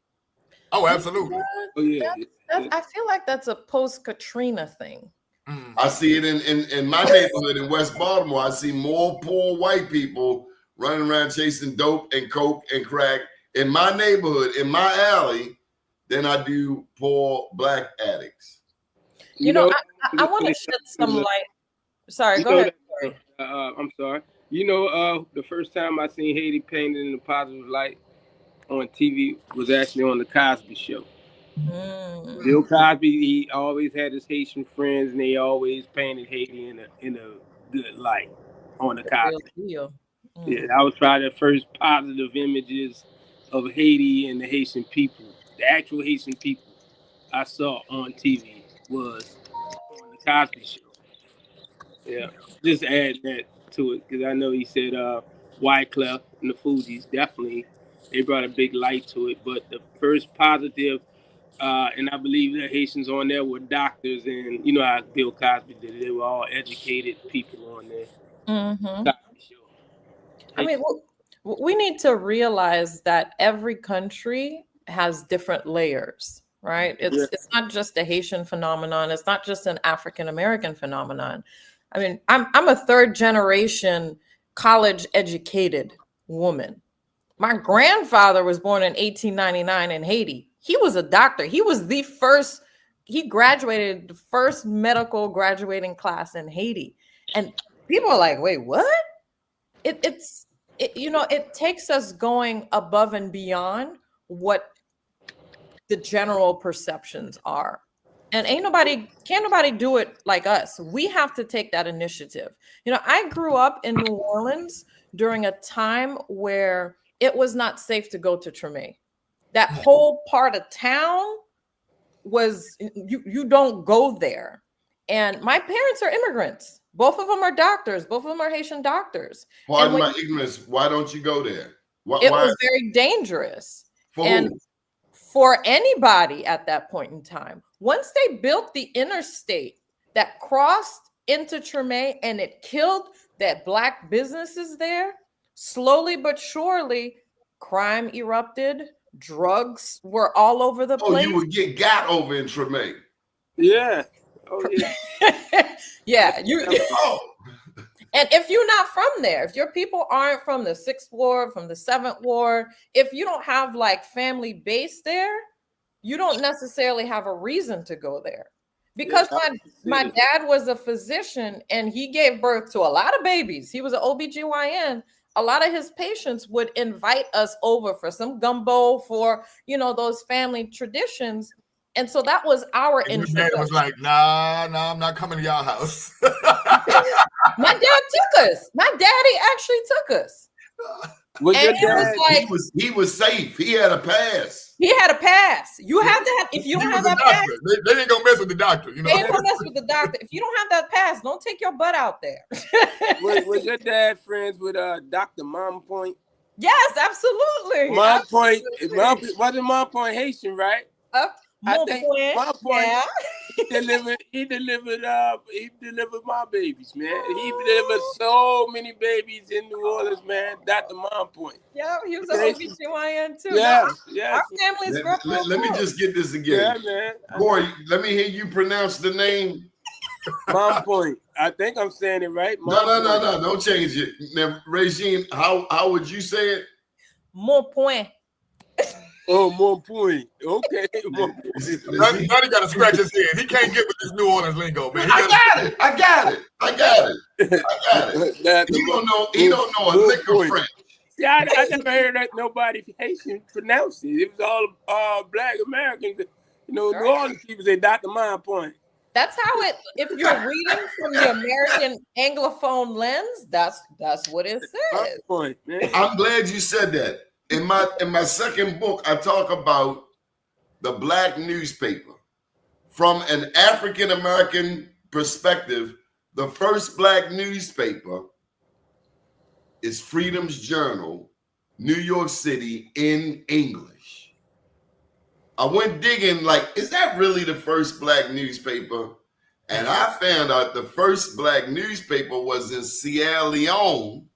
[SPEAKER 5] Oh, absolutely.
[SPEAKER 6] Oh, yeah.
[SPEAKER 4] I feel like that's a post-Katrina thing.
[SPEAKER 2] I see it in my neighborhood in West Baltimore. I see more poor white people running around chasing dope and coke and crack in my neighborhood, in my alley, than I do poor black addicts.
[SPEAKER 4] You know, I want to shed some light. Sorry, go ahead.
[SPEAKER 6] I'm sorry. You know, the first time I seen Haiti painted in a positive light on TV was actually on the Cosby Show. Bill Cosby, he always had his Haitian friends, and they always painted Haiti in a good light on the Cosby. Yeah, that was probably the first positive images of Haiti and the Haitian people. The actual Haitian people I saw on TV was on the Cosby Show. Yeah, just add that to it, because I know he said Wyclef and the Fugees, definitely they brought a big light to it. But the first positive, and I believe the Haitians on there were doctors, and you know how Bill Cosby did it. They were all educated people on there. Cosby Show.
[SPEAKER 4] I mean, we need to realize that every country has different layers, right? It's not just a Haitian phenomenon. It's not just an African American phenomenon. I mean, I'm a third generation college educated woman. My grandfather was born in 1899 in Haiti. He was a doctor. He was the first, he graduated the first medical graduating class in Haiti. And people are like, wait, what? It takes us going above and beyond what the general perceptions are. And can't nobody do it like us. We have to take that initiative. I grew up in New Orleans during a time where it was not safe to go to Treme. That whole part of town was, you don't go there. And my parents are immigrants. Both of them are doctors. Both of them are Haitian doctors.
[SPEAKER 2] Pardon my ignorance. Why don't you go there?
[SPEAKER 4] It was very dangerous.
[SPEAKER 2] For
[SPEAKER 4] and
[SPEAKER 2] who?
[SPEAKER 4] For anybody at that point in time. Once they built the interstate that crossed into Treme and it killed that Black businesses there, slowly but surely, crime erupted. Drugs were all over the place.
[SPEAKER 2] Oh, you would get got over in Treme.
[SPEAKER 6] Yeah. Oh, yeah.
[SPEAKER 4] Yeah.
[SPEAKER 2] Oh.
[SPEAKER 4] And if you're not from there, if your people aren't from the 6th Ward, from the 7th Ward, if you don't have like family base there, you don't necessarily have a reason to go there. Because my dad was a physician and he gave birth to a lot of babies. He was an OBGYN. A lot of his patients would invite us over for some gumbo, for, those family traditions. And so that was our introduction.
[SPEAKER 5] Your dad was like, nah, I'm not coming to y'all house.
[SPEAKER 4] My dad took us. My daddy actually took us.
[SPEAKER 6] And
[SPEAKER 2] he was safe. He had a pass.
[SPEAKER 4] He had a pass. You have to have, if you don't have that pass.
[SPEAKER 5] They ain't gonna mess with the doctor. They
[SPEAKER 4] ain't gonna mess with the doctor. If you don't have that pass, don't take your butt out there.
[SPEAKER 6] was your dad friends with Dr. Mom Point?
[SPEAKER 4] Yes, absolutely.
[SPEAKER 6] Mom Point, wasn't Mom Point Haitian, right? I think Mom Point, yeah. He delivered my babies, man. He delivered so many babies in New Orleans, man. Dr. Mom Point.
[SPEAKER 4] Yeah, he was an OBGYN too.
[SPEAKER 6] Yeah,
[SPEAKER 4] Our family's
[SPEAKER 2] let me just get this again.
[SPEAKER 6] Yeah, man.
[SPEAKER 2] Corey, let me hear you pronounce the name.
[SPEAKER 6] Mom Point. I think I'm saying it right.
[SPEAKER 2] No. Don't change it. Now, Regine, how would you say it?
[SPEAKER 4] Mon Point.
[SPEAKER 6] Oh, Mon Point. Okay.
[SPEAKER 5] Sonny got to scratch his head. He can't get with this New Orleans lingo, man.
[SPEAKER 2] I got it. He don't know a lick of French.
[SPEAKER 6] Yeah, I never heard that nobody Haitian pronounce it. It was all Black Americans. New Orleans people say Dr. Mom Point.
[SPEAKER 4] That's how it. If you're reading from the American Anglophone lens, that's what it says.
[SPEAKER 6] Point, man.
[SPEAKER 2] I'm glad you said that. In my second book, I talk about the Black newspaper from an African American perspective. The first Black newspaper is Freedom's Journal, New York City, in English. I went digging, like, is that really the first Black newspaper? And I found out the first Black newspaper was in Sierra Leone.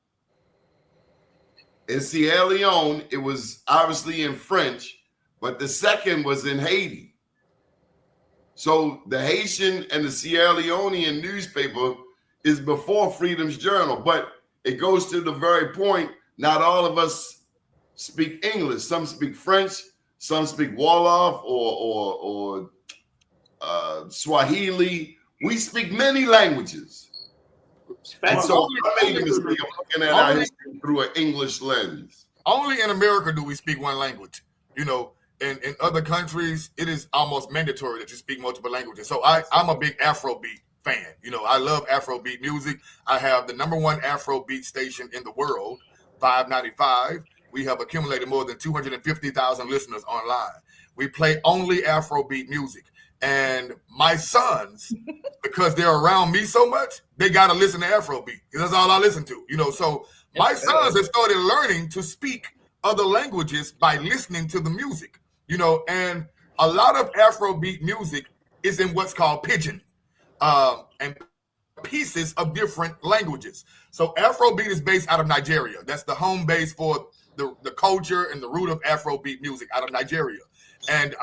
[SPEAKER 2] In Sierra Leone, it was obviously in French, but the second was in Haiti. So the Haitian and the Sierra Leonean newspaper is before Freedom's Journal, but it goes to the very point, not all of us speak English. Some speak French, some speak Wolof or Swahili. We speak many languages. And so I made the mistake of looking at our history through an English lens.
[SPEAKER 5] Only in America do we speak one language. In other countries, it is almost mandatory that you speak multiple languages. So I'm a big Afrobeat fan. I love Afrobeat music. I have the #1 Afrobeat station in the world, 595. We have accumulated more than 250,000 listeners online. We play only Afrobeat music. And my sons, because they're around me so much, they got to listen to Afrobeat. That's all I listen to. So my sons have started learning to speak other languages by listening to the music. And a lot of Afrobeat music is in what's called pidgin, and pieces of different languages. So Afrobeat is based out of Nigeria. That's the home base for the culture and the root of Afrobeat music, out of Nigeria. And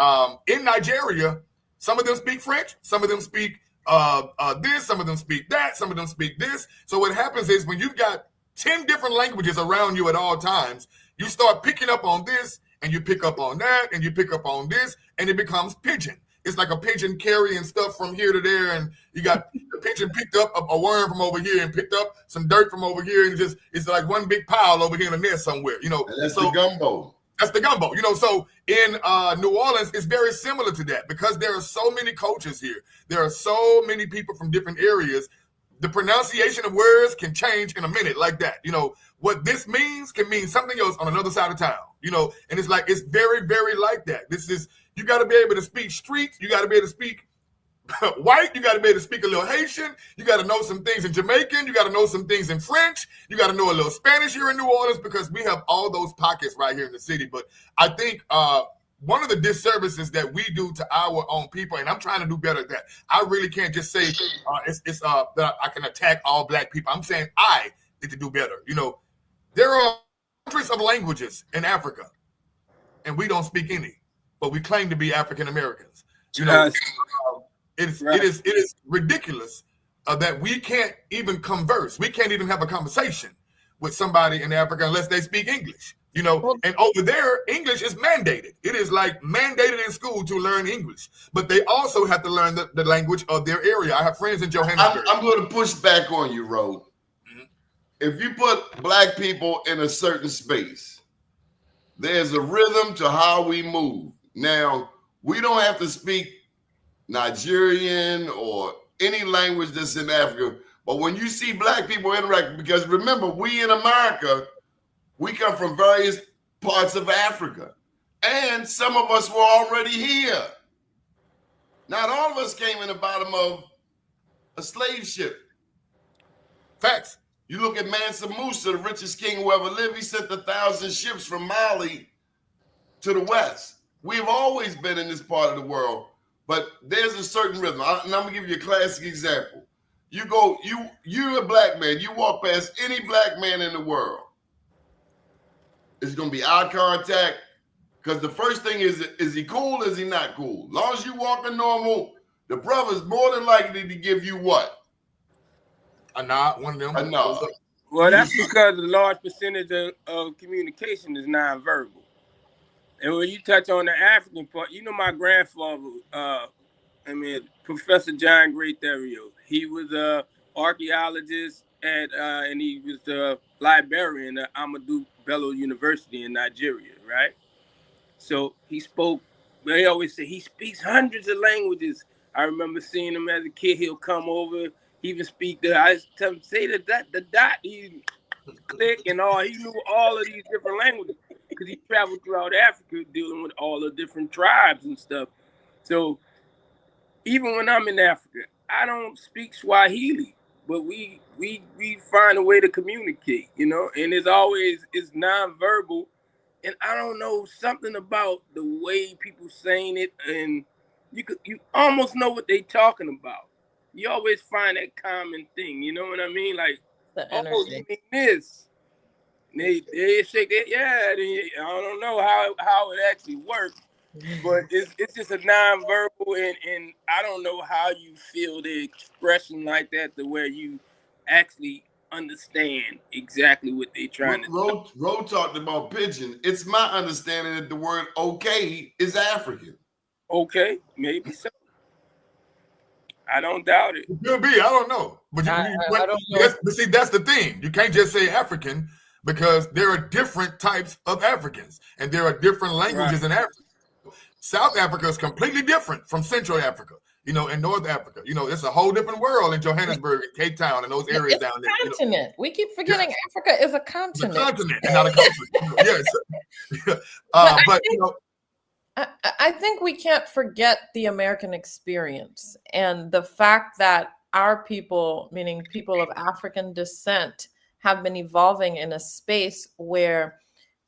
[SPEAKER 5] in Nigeria, some of them speak French, some of them speak this, some of them speak that, some of them speak this. So what happens is when you've got 10 different languages around you at all times, You start picking up on this, and you pick up on that, and you pick up on this, and it becomes pigeon. It's like a pigeon carrying stuff from here to there, and you got the pigeon picked up a worm from over here and picked up some dirt from over here, and it's like one big pile over here in the nest somewhere, you know.
[SPEAKER 2] And that's the gumbo.
[SPEAKER 5] That's the gumbo, you know. So in New Orleans, it's very similar to that because there are so many cultures here. There are so many people from different areas. The pronunciation of words can change in a minute like that. You know, what this means can mean something else on another side of town, you know, and it's like, it's very, very like that. You got to be able to speak street. You got to be able to speak white. You got to be able to speak a little Haitian. You got to know some things in Jamaican. You got to know some things in French. You got to know a little Spanish here in New Orleans because we have all those pockets right here in the city. But I think one of the disservices that we do to our own people, and I'm trying to do better at that. I really can't just say that I can attack all black people. I'm saying I need to do better. You know, there are hundreds of languages in Africa, and we don't speak any, but we claim to be African Americans. You know, it is ridiculous that we can't even converse. We can't even have a conversation with somebody in Africa unless they speak English. You know, and over there, English is mandated. It is like mandated in school to learn English, but they also have to learn the language of their area. I have friends in Johannesburg.
[SPEAKER 2] I'm going to push back on you, Ro. Mm-hmm. If you put black people in a certain space, there's a rhythm to how we move. Now, we don't have to speak Nigerian or any language that's in Africa, but when you see black people interact, because remember, we in America, we come from various parts of Africa, and some of us were already here. Not all of us came in the bottom of a slave ship.
[SPEAKER 5] Facts.
[SPEAKER 2] You look at Mansa Musa, the richest king who ever lived, he sent 1,000 ships from Mali to the west. We've always been in this part of the world, but there's a certain rhythm. And I'm gonna give you a classic example. You're a black man, you walk past any black man in the world, it's going to be eye contact, because the first thing is he cool? Is he not cool? As long as you walking normal, the brother's more than likely to give you what?
[SPEAKER 5] A nod, one of them.
[SPEAKER 2] A nod.
[SPEAKER 6] Well, that's because a large percentage of communication is nonverbal. And when you touch on the African part, you know, my grandfather, Professor John Great-Theriot, he was an archaeologist and he was a librarian at Ahmadu Bello University in Nigeria, right? So he always say he speaks hundreds of languages. I remember seeing him as a kid. He'll come over, he even speak I tell him, say the dot, he click and all. He knew all of these different languages because he traveled throughout Africa dealing with all the different tribes and stuff. So even when I'm in Africa, I don't speak Swahili, but we find a way to communicate, you know, and it's nonverbal. And I don't know, something about the way people saying it, and you almost know what they talking about. You always find that common thing, you know what I mean? Like, oh, you mean this? They shake it, yeah. I don't know how it actually works, but it's just a nonverbal, and I don't know how you feel the expression like that to where you actually understand exactly what they're trying to do.
[SPEAKER 2] Ro talked about pigeon. It's my understanding that the word okay is African.
[SPEAKER 6] Okay, maybe so. I don't doubt it.
[SPEAKER 5] It could be. I don't know. But I don't know. But see, that's the thing. You can't just say African because there are different types of Africans and there are different languages in Africa. South Africa is completely different from Central Africa. You know, in North Africa, you know, it's a whole different world in Johannesburg, and Cape Town, and those areas down there.
[SPEAKER 4] It's a continent. You know. We keep forgetting Africa is a continent.
[SPEAKER 5] It's a continent and not a country. Yes.
[SPEAKER 4] I think we can't forget the American experience and the fact that our people, meaning people of African descent, have been evolving in a space where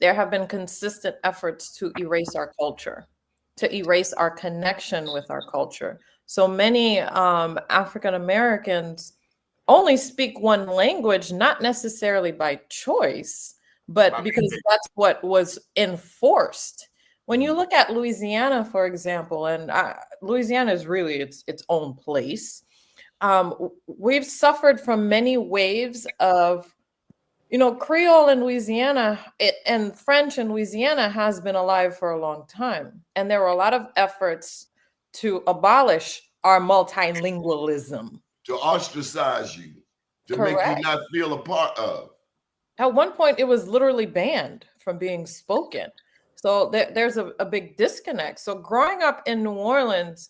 [SPEAKER 4] there have been consistent efforts to erase our culture, to erase our connection with our culture. So many African Americans only speak one language, not necessarily by choice, but because that's what was enforced. When you look at Louisiana, for example, and Louisiana is really its own place, we've suffered from many waves of You know, Creole in Louisiana and French in Louisiana has been alive for a long time. And there were a lot of efforts to abolish our multilingualism.
[SPEAKER 2] To ostracize you, to make
[SPEAKER 4] Correct.
[SPEAKER 2] you not feel a part of.
[SPEAKER 4] At one point, it was literally banned from being spoken. So there's a big disconnect. So growing up in New Orleans,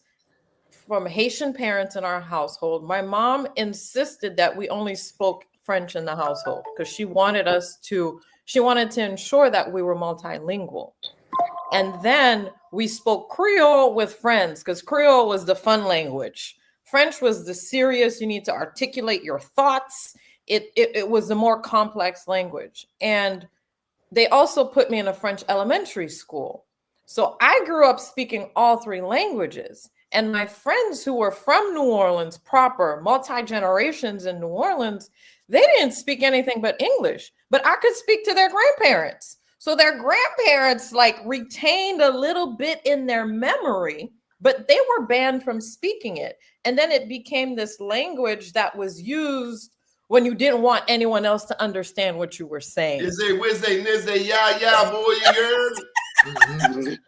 [SPEAKER 4] from Haitian parents in our household, my mom insisted that we only spoke French in the household because she wanted to ensure that we were multilingual. And then we spoke Creole with friends because Creole was the fun language. French was the serious, you need to articulate your thoughts. It was the more complex language. And they also put me in a French elementary school. So I grew up speaking all three languages. And my friends who were from New Orleans proper, multi-generations in New Orleans, they didn't speak anything but English, but I could speak to their grandparents. So their grandparents like retained a little bit in their memory, but they were banned from speaking it. And then it became this language that was used when you didn't want anyone else to understand what you were saying.
[SPEAKER 2] Is they, whiz they, niz they, yeah, boy, you heard?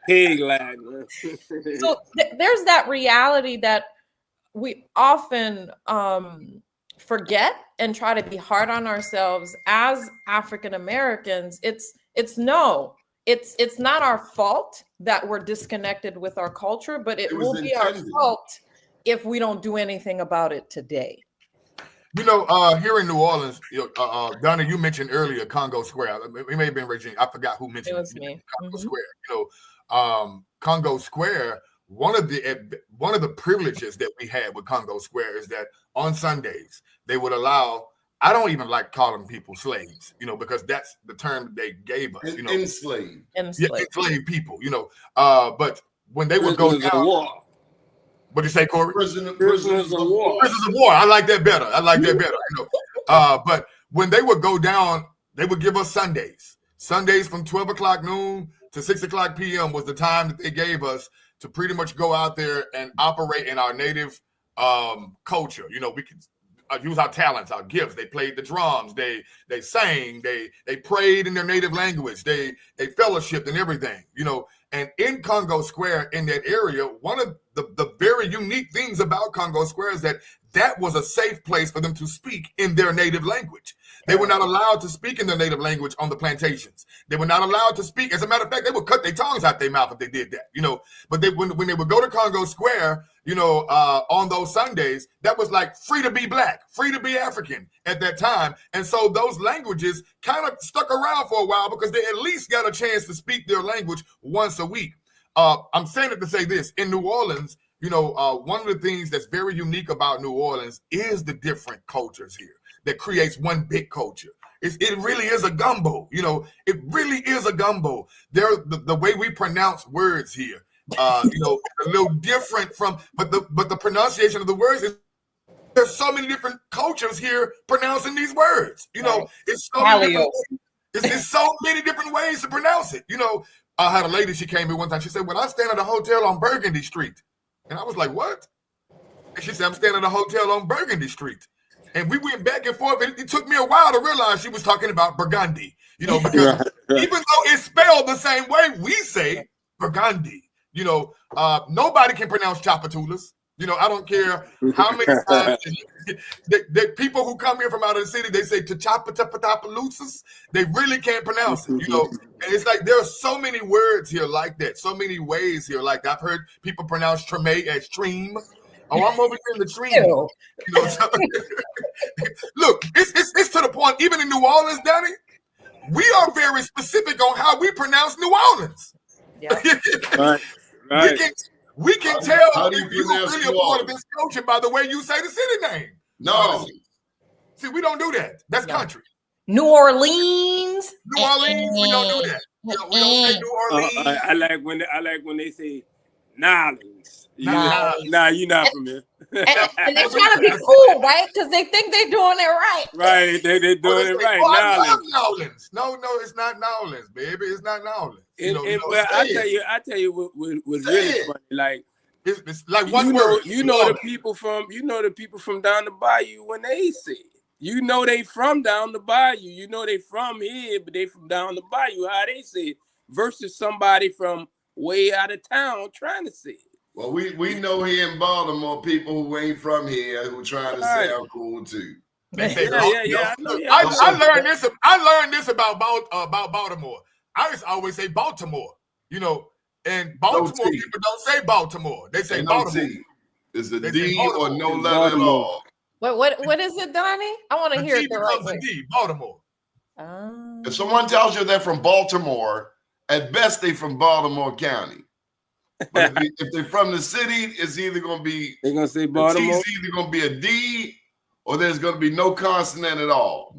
[SPEAKER 6] Pig Latin.
[SPEAKER 4] So there's that reality that we often forget and try to be hard on ourselves as African Americans. It's not our fault that we're disconnected with our culture, but it will be our fault if we don't do anything about it today.
[SPEAKER 5] You know, here in New Orleans, Donna, you mentioned earlier Congo Square. It may have been Regina. I forgot who mentioned
[SPEAKER 4] it. Was me.
[SPEAKER 5] Congo Square. You know, Congo Square. One of the privileges that we had with Congo Square is that on Sundays they would allow. I don't even like calling people slaves, you know, because that's the term they gave us. You know,
[SPEAKER 2] enslaved.
[SPEAKER 5] Yeah, enslaved people. You know, but when they would go down. War. What did you say, Corey?
[SPEAKER 6] Prisoners of war.
[SPEAKER 5] Prisoners of war. I like that better. You know, but when they would go down, they would give us Sundays. Sundays from 12 o'clock noon to 6 o'clock p.m. was the time that they gave us to pretty much go out there and operate in our native culture. You know, we could use our talents, our gifts. They played the drums. They sang. They prayed in their native language. They fellowshipped and everything. You know. And in Congo Square, in that area, one of the very unique things about Congo Square is that was a safe place for them to speak in their native language. They were not allowed to speak in their native language on the plantations. They were not allowed to speak. As a matter of fact, they would cut their tongues out their mouth if they did that, you know. But when they would go to Congo Square, you know, on those Sundays, that was like free to be black, free to be African at that time. And so those languages kind of stuck around for a while because they at least got a chance to speak their language once a week. I'm saying it to say this. In New Orleans, you know, one of the things that's very unique about New Orleans is the different cultures here that creates one big culture. It really is a gumbo, you know. It really is a gumbo. The way we pronounce words here, you know, a little different from, but the pronunciation of the words is. There's so many different cultures here pronouncing these words. You know, it's so many different ways to pronounce it. You know, I had a lady, she came in one time. She said, "Well, I stand at a hotel on Burgundy Street." And I was like, "What?" And she said, "I'm staying at a hotel on Burgundy Street." And we went back and forth. And it took me a while to realize she was talking about Burgundy, you know, because even though it's spelled the same way we say Burgundy, you know, nobody can pronounce Chapatulas. You know, I don't care how many times the people who come here from out of the city, they say T'Chapatapatapaloosas. They really can't pronounce it, you know. And it's like there are so many words here like that, so many ways here like that. I've heard people pronounce Treme as stream. Oh, I'm over here in the stream. You know, so, look, it's to the point, even in New Orleans, Danny, we are very specific on how we pronounce New Orleans.
[SPEAKER 4] Yeah.
[SPEAKER 6] Right.
[SPEAKER 5] We can tell if you're really a part of this culture by the way you say the city name.
[SPEAKER 2] No.
[SPEAKER 5] See, we don't do that. That's country.
[SPEAKER 4] New Orleans.
[SPEAKER 5] New Orleans, we don't do that. We don't say New Orleans.
[SPEAKER 6] I like when they say Nolens.
[SPEAKER 5] Nah.
[SPEAKER 6] Nah, you're not from here.
[SPEAKER 4] And they're trying to be cool, right? Because they think they're doing it right.
[SPEAKER 6] Right, they're doing it right.
[SPEAKER 5] Nolens. No, it's not Nolens, baby. It's not Nolens. I tell you what really funny. Like it's like one word.
[SPEAKER 6] You know the people from down the bayou when they say it. You know they from down the bayou. You know they from here, but they from down the bayou. How they say it versus somebody from way out of town trying to say it.
[SPEAKER 2] Well, we know here in Baltimore people who ain't from here who trying to sound cool too.
[SPEAKER 5] They say,
[SPEAKER 6] Yeah.
[SPEAKER 5] I learned this about Baltimore. I used to always say Baltimore, you know, and Baltimore people don't say Baltimore. They say Baltimore.
[SPEAKER 2] Is a D or no letter at all?
[SPEAKER 4] What is it, Donnie? I want to hear it the right way.
[SPEAKER 5] D, Baltimore.
[SPEAKER 2] If someone tells you they're from Baltimore, at best they from Baltimore County. But if they're from the city, it's either going to be
[SPEAKER 6] they're going to say Baltimore.
[SPEAKER 2] It's either going to be a D or there's going to be no consonant at all.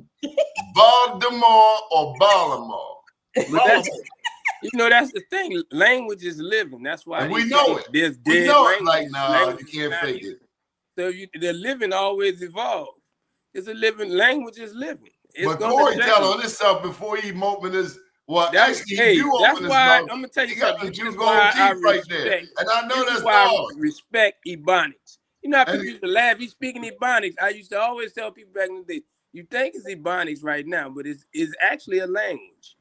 [SPEAKER 2] Baltimore or Baltimore.
[SPEAKER 6] You know, that's the thing. Language is living. That's why
[SPEAKER 2] we know it.
[SPEAKER 6] There's dead
[SPEAKER 2] we know
[SPEAKER 6] language.
[SPEAKER 2] It like now. You can't fake it.
[SPEAKER 6] So the living always evolve. It's a living language is living.
[SPEAKER 2] But Corey tell on himself before he opened his. Well,
[SPEAKER 6] that's
[SPEAKER 2] actually,
[SPEAKER 6] that's why I'm gonna tell you something.
[SPEAKER 2] That's why I respect, and I know that's why
[SPEAKER 6] I respect Ebonics. You know how people used to laugh. He's speaking Ebonics. I used to always tell people back in the day, you think it's Ebonics right now, but it's actually a language.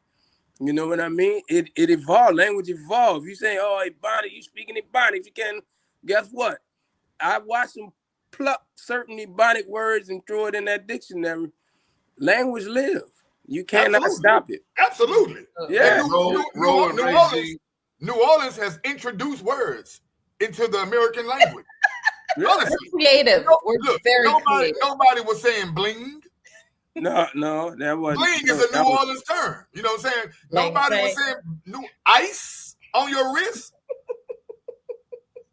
[SPEAKER 6] You know what I mean? It evolved. Language evolved. You say, oh, Ebonics, you speaking Ebonics. You can, guess what? I watched them pluck certain Ebonic words and throw it in that dictionary. Language live. You cannot stop it.
[SPEAKER 5] Absolutely.
[SPEAKER 6] Yeah.
[SPEAKER 5] New Orleans has introduced words into the American language.
[SPEAKER 4] We're creative. We're very creative.
[SPEAKER 5] Nobody was saying bling.
[SPEAKER 6] No, that wasn't.
[SPEAKER 5] Bling is a New Orleans term. You know what I'm saying? Nobody was saying new ice on your wrist.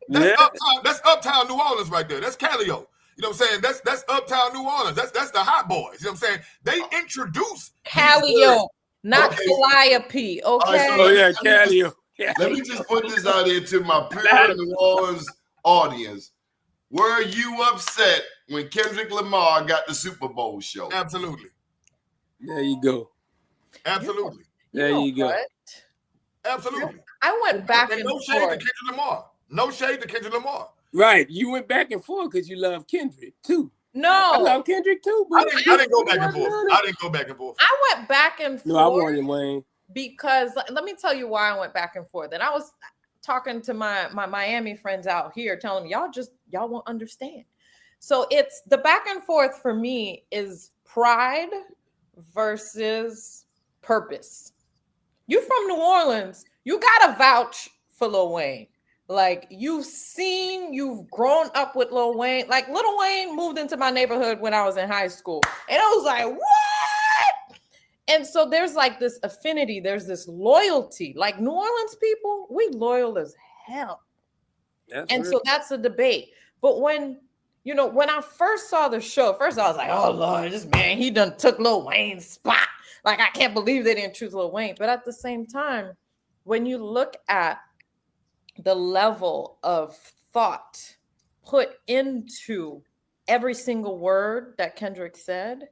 [SPEAKER 5] That's uptown New Orleans right there. That's Calio. You know what I'm saying? That's uptown New Orleans. That's the hot boys. You know what I'm saying? They introduce
[SPEAKER 4] Calio, not Calliope. Okay.
[SPEAKER 2] Right,
[SPEAKER 6] so Calio.
[SPEAKER 2] Let me just put this out here to my pure New Orleans audience. Were you upset when Kendrick Lamar got the Super Bowl show?
[SPEAKER 5] Absolutely.
[SPEAKER 6] There you go.
[SPEAKER 5] Absolutely.
[SPEAKER 6] There you go.
[SPEAKER 4] What?
[SPEAKER 5] Absolutely.
[SPEAKER 4] I went back and
[SPEAKER 5] no shade to Kendrick Lamar. No shade to Kendrick Lamar.
[SPEAKER 6] Right. You went back and forth because you love Kendrick too.
[SPEAKER 4] No.
[SPEAKER 6] I love Kendrick too. But
[SPEAKER 5] I didn't go back and forth. I didn't go back and forth.
[SPEAKER 4] I went back and forth.
[SPEAKER 6] No, I wanted Wayne.
[SPEAKER 4] Because let me tell you why I went back and forth. And I was talking to my Miami friends out here telling me, y'all won't understand. So it's the back and forth for me is pride versus purpose. You from New Orleans, you gotta vouch for Lil Wayne. Like you've grown up with Lil Wayne. Like Lil Wayne moved into my neighborhood when I was in high school. And I was like, what? And so there's like this affinity, there's this loyalty. Like New Orleans people, we loyal as hell. So that's a debate. But when I first saw the show, first I was like, oh Lord, this man, he done took Lil Wayne's spot. Like I can't believe they didn't choose Lil Wayne. But at the same time, when you look at the level of thought put into every single word that Kendrick said,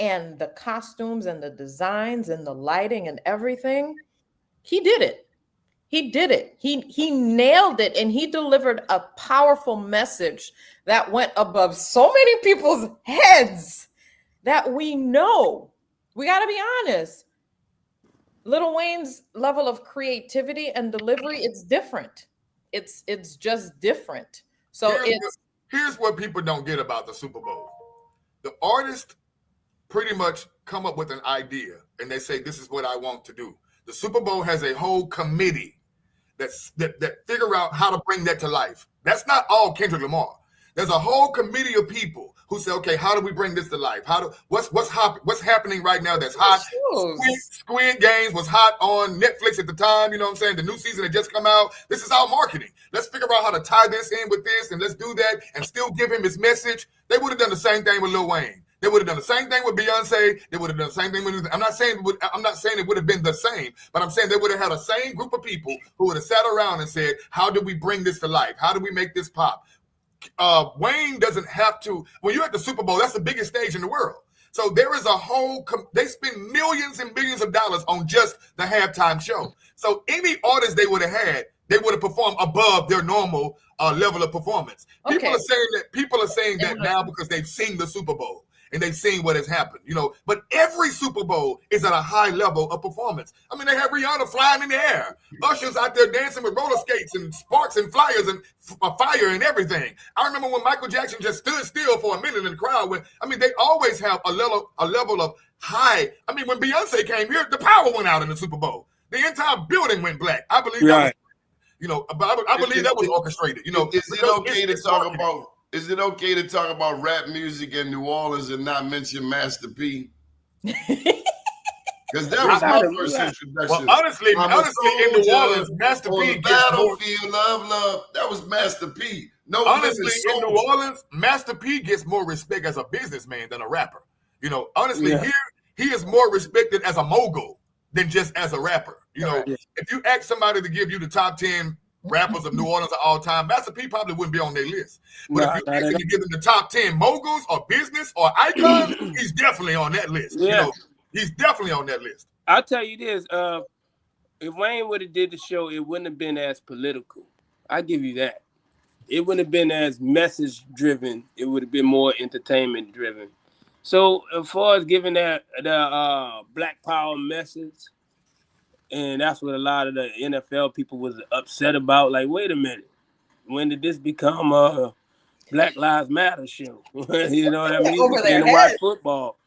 [SPEAKER 4] and the costumes and the designs and the lighting and everything, he did it. He did it. He nailed it, and he delivered a powerful message that went above so many people's heads that we know. We got to be honest. Lil Wayne's level of creativity and delivery, it's different. It's just different. So
[SPEAKER 5] here's what people don't get about the Super Bowl. The artist pretty much come up with an idea and they say, this is what I want to do. The Super Bowl has a whole committee that figure out how to bring that to life. That's not all Kendrick Lamar. There's a whole committee of people who say, okay, how do we bring this to life? What's happening right now that's hot? Squid Games was hot on Netflix at the time. You know what I'm saying? The new season had just come out. This is our marketing. Let's figure out how to tie this in with this, and let's do that and still give him his message. They would have done the same thing with Lil Wayne. They would have done the same thing with Beyonce. They would have done the same thing with. I'm not saying it would have been the same, but I'm saying they would have had the same group of people who would have sat around and said, "How do we bring this to life? How do we make this pop?" Wayne doesn't have to. When you're at the Super Bowl, that's the biggest stage in the world. So there is a whole. They spend millions and millions of dollars on just the halftime show. So any artist they would have had, they would have performed above their normal level of performance. Okay. People are saying that now because they've seen the Super Bowl. and they've seen what has happened, But every Super Bowl is at a high level of performance. I mean, they have Rihanna flying in the air, Usher's out there dancing with roller skates and sparks and flyers and fire and everything. I remember when Michael Jackson just stood still for a minute in the crowd. They always have a level of high. I mean, when Beyonce came here, the power went out in the Super Bowl. The entire building went black. I believe that was, but I believe that was orchestrated.
[SPEAKER 2] Is it okay to talk about? Is it okay to talk about rap music in New Orleans and not mention Master P? Because that was my first introduction.
[SPEAKER 5] Well, honestly, in New Orleans, Master P gets more.
[SPEAKER 2] Love. That was Master P. No,
[SPEAKER 5] honestly, in New Orleans, Master P gets more respect as a businessman than a rapper. Honestly, here he is more respected as a mogul than just as a rapper. If you ask somebody to give you the top 10 rappers of New Orleans of all time, Master P probably wouldn't be on their list. But if you ask him to give them the top 10 moguls or business or icons, he's definitely on that list. He's definitely on that list.
[SPEAKER 6] I'll tell you this: if Wayne would have did the show, it wouldn't have been as political. I give you that. It wouldn't have been as message driven. It would have been more entertainment driven. So as far as giving that the Black Power message, and that's what a lot of the NFL people was upset about. Like, wait a minute, when did this become a Black Lives Matter show? You know what I mean? In white football.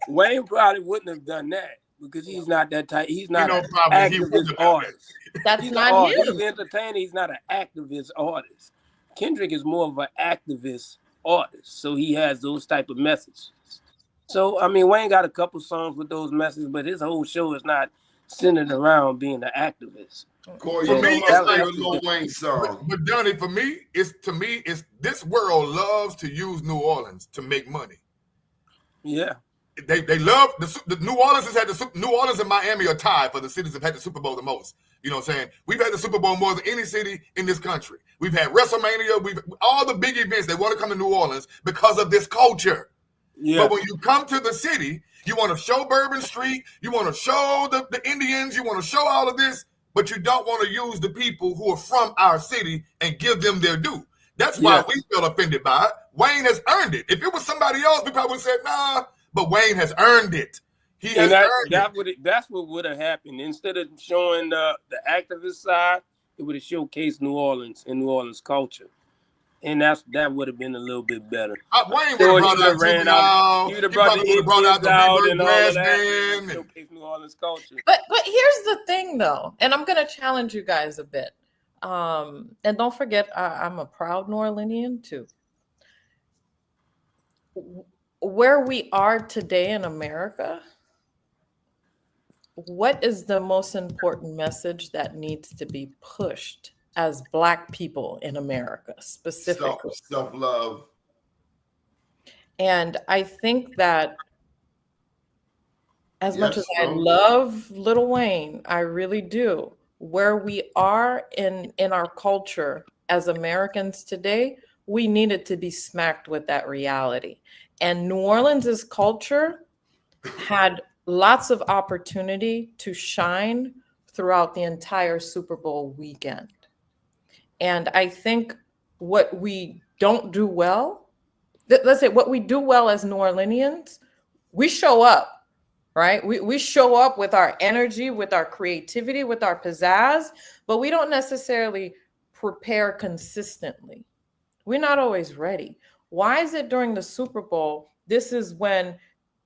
[SPEAKER 6] Wayne probably wouldn't have done that because he's not that type. He's not an activist artist.
[SPEAKER 4] That's not him.
[SPEAKER 6] He's entertaining. He's not an activist artist. Kendrick is more of an activist artist, so he has those type of messages. So, I mean, Wayne got a couple songs with those messages, but his whole show is not centered around being an activist.
[SPEAKER 2] Corey, for me, it's like a Lil Wayne song.
[SPEAKER 5] But Donnie, for me, it's this world loves to use New Orleans to make money.
[SPEAKER 6] Yeah.
[SPEAKER 5] They love the New Orleans has had New Orleans and Miami are tied for the cities that have had the Super Bowl the most. You know what I'm saying? We've had the Super Bowl more than any city in this country. We've had WrestleMania. We've all the big events. They want to come to New Orleans because of this culture. Yeah. But when you come to the city, you want to show Bourbon Street. You want to show the Indians. You want to show all of this, but you don't want to use the people who are from our city and give them their due. That's why we felt offended by it. Wayne has earned it. If it was somebody else, we probably would have said, nah. But Wayne has earned it. He has earned it.
[SPEAKER 6] That's what would have happened. Instead of showing the activist side, it would have showcased New Orleans and New Orleans culture. And that would have been a little bit better.
[SPEAKER 5] Wayne would have brought out
[SPEAKER 6] the grass
[SPEAKER 5] band.
[SPEAKER 6] Showcase New Orleans culture.
[SPEAKER 4] But here's the thing, though, and I'm going to challenge you guys a bit. And don't forget, I'm a proud New Orleanian, too. Where we are today in America, what is the most important message that needs to be pushed as Black people in America, specifically?
[SPEAKER 2] Self-love.
[SPEAKER 4] And I think that as much as I love Lil Wayne, I really do, where we are in our culture as Americans today, we needed to be smacked with that reality. And New Orleans' culture had lots of opportunity to shine throughout the entire Super Bowl weekend. And I think what we don't do well, let's say what we do well as New Orleanians, we show up, right? We show up with our energy, with our creativity, with our pizzazz, but we don't necessarily prepare consistently. We're not always ready. Why is it during the Super Bowl, this is when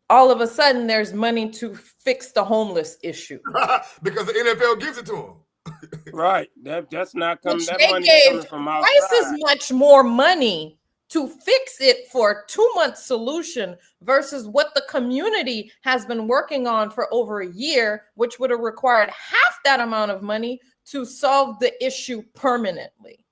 [SPEAKER 4] all of a sudden there's money to fix the homeless issue?
[SPEAKER 5] Because the NFL gives it to them.
[SPEAKER 6] Right. That's not coming. That money coming from outside.
[SPEAKER 4] Twice as much more money to fix it for a 2-month solution versus what the community has been working on for over a year, which would have required half that amount of money to solve the issue permanently.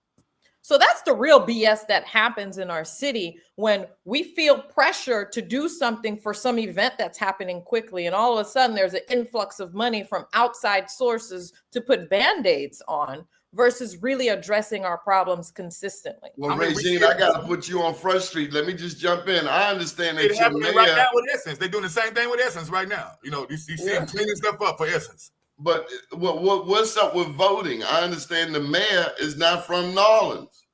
[SPEAKER 4] So that's the real BS that happens in our city when we feel pressure to do something for some event that's happening quickly. And all of a sudden there's an influx of money from outside sources to put Band-Aids on versus really addressing our problems consistently.
[SPEAKER 2] Well, Regine, I got to put you on Front Street. Let me just jump in. I understand that
[SPEAKER 5] it's happening right now with Essence. They're doing the same thing with Essence right now. You know, you see them cleaning stuff up for Essence.
[SPEAKER 2] But what's up with voting? I understand the mayor is not from New Orleans.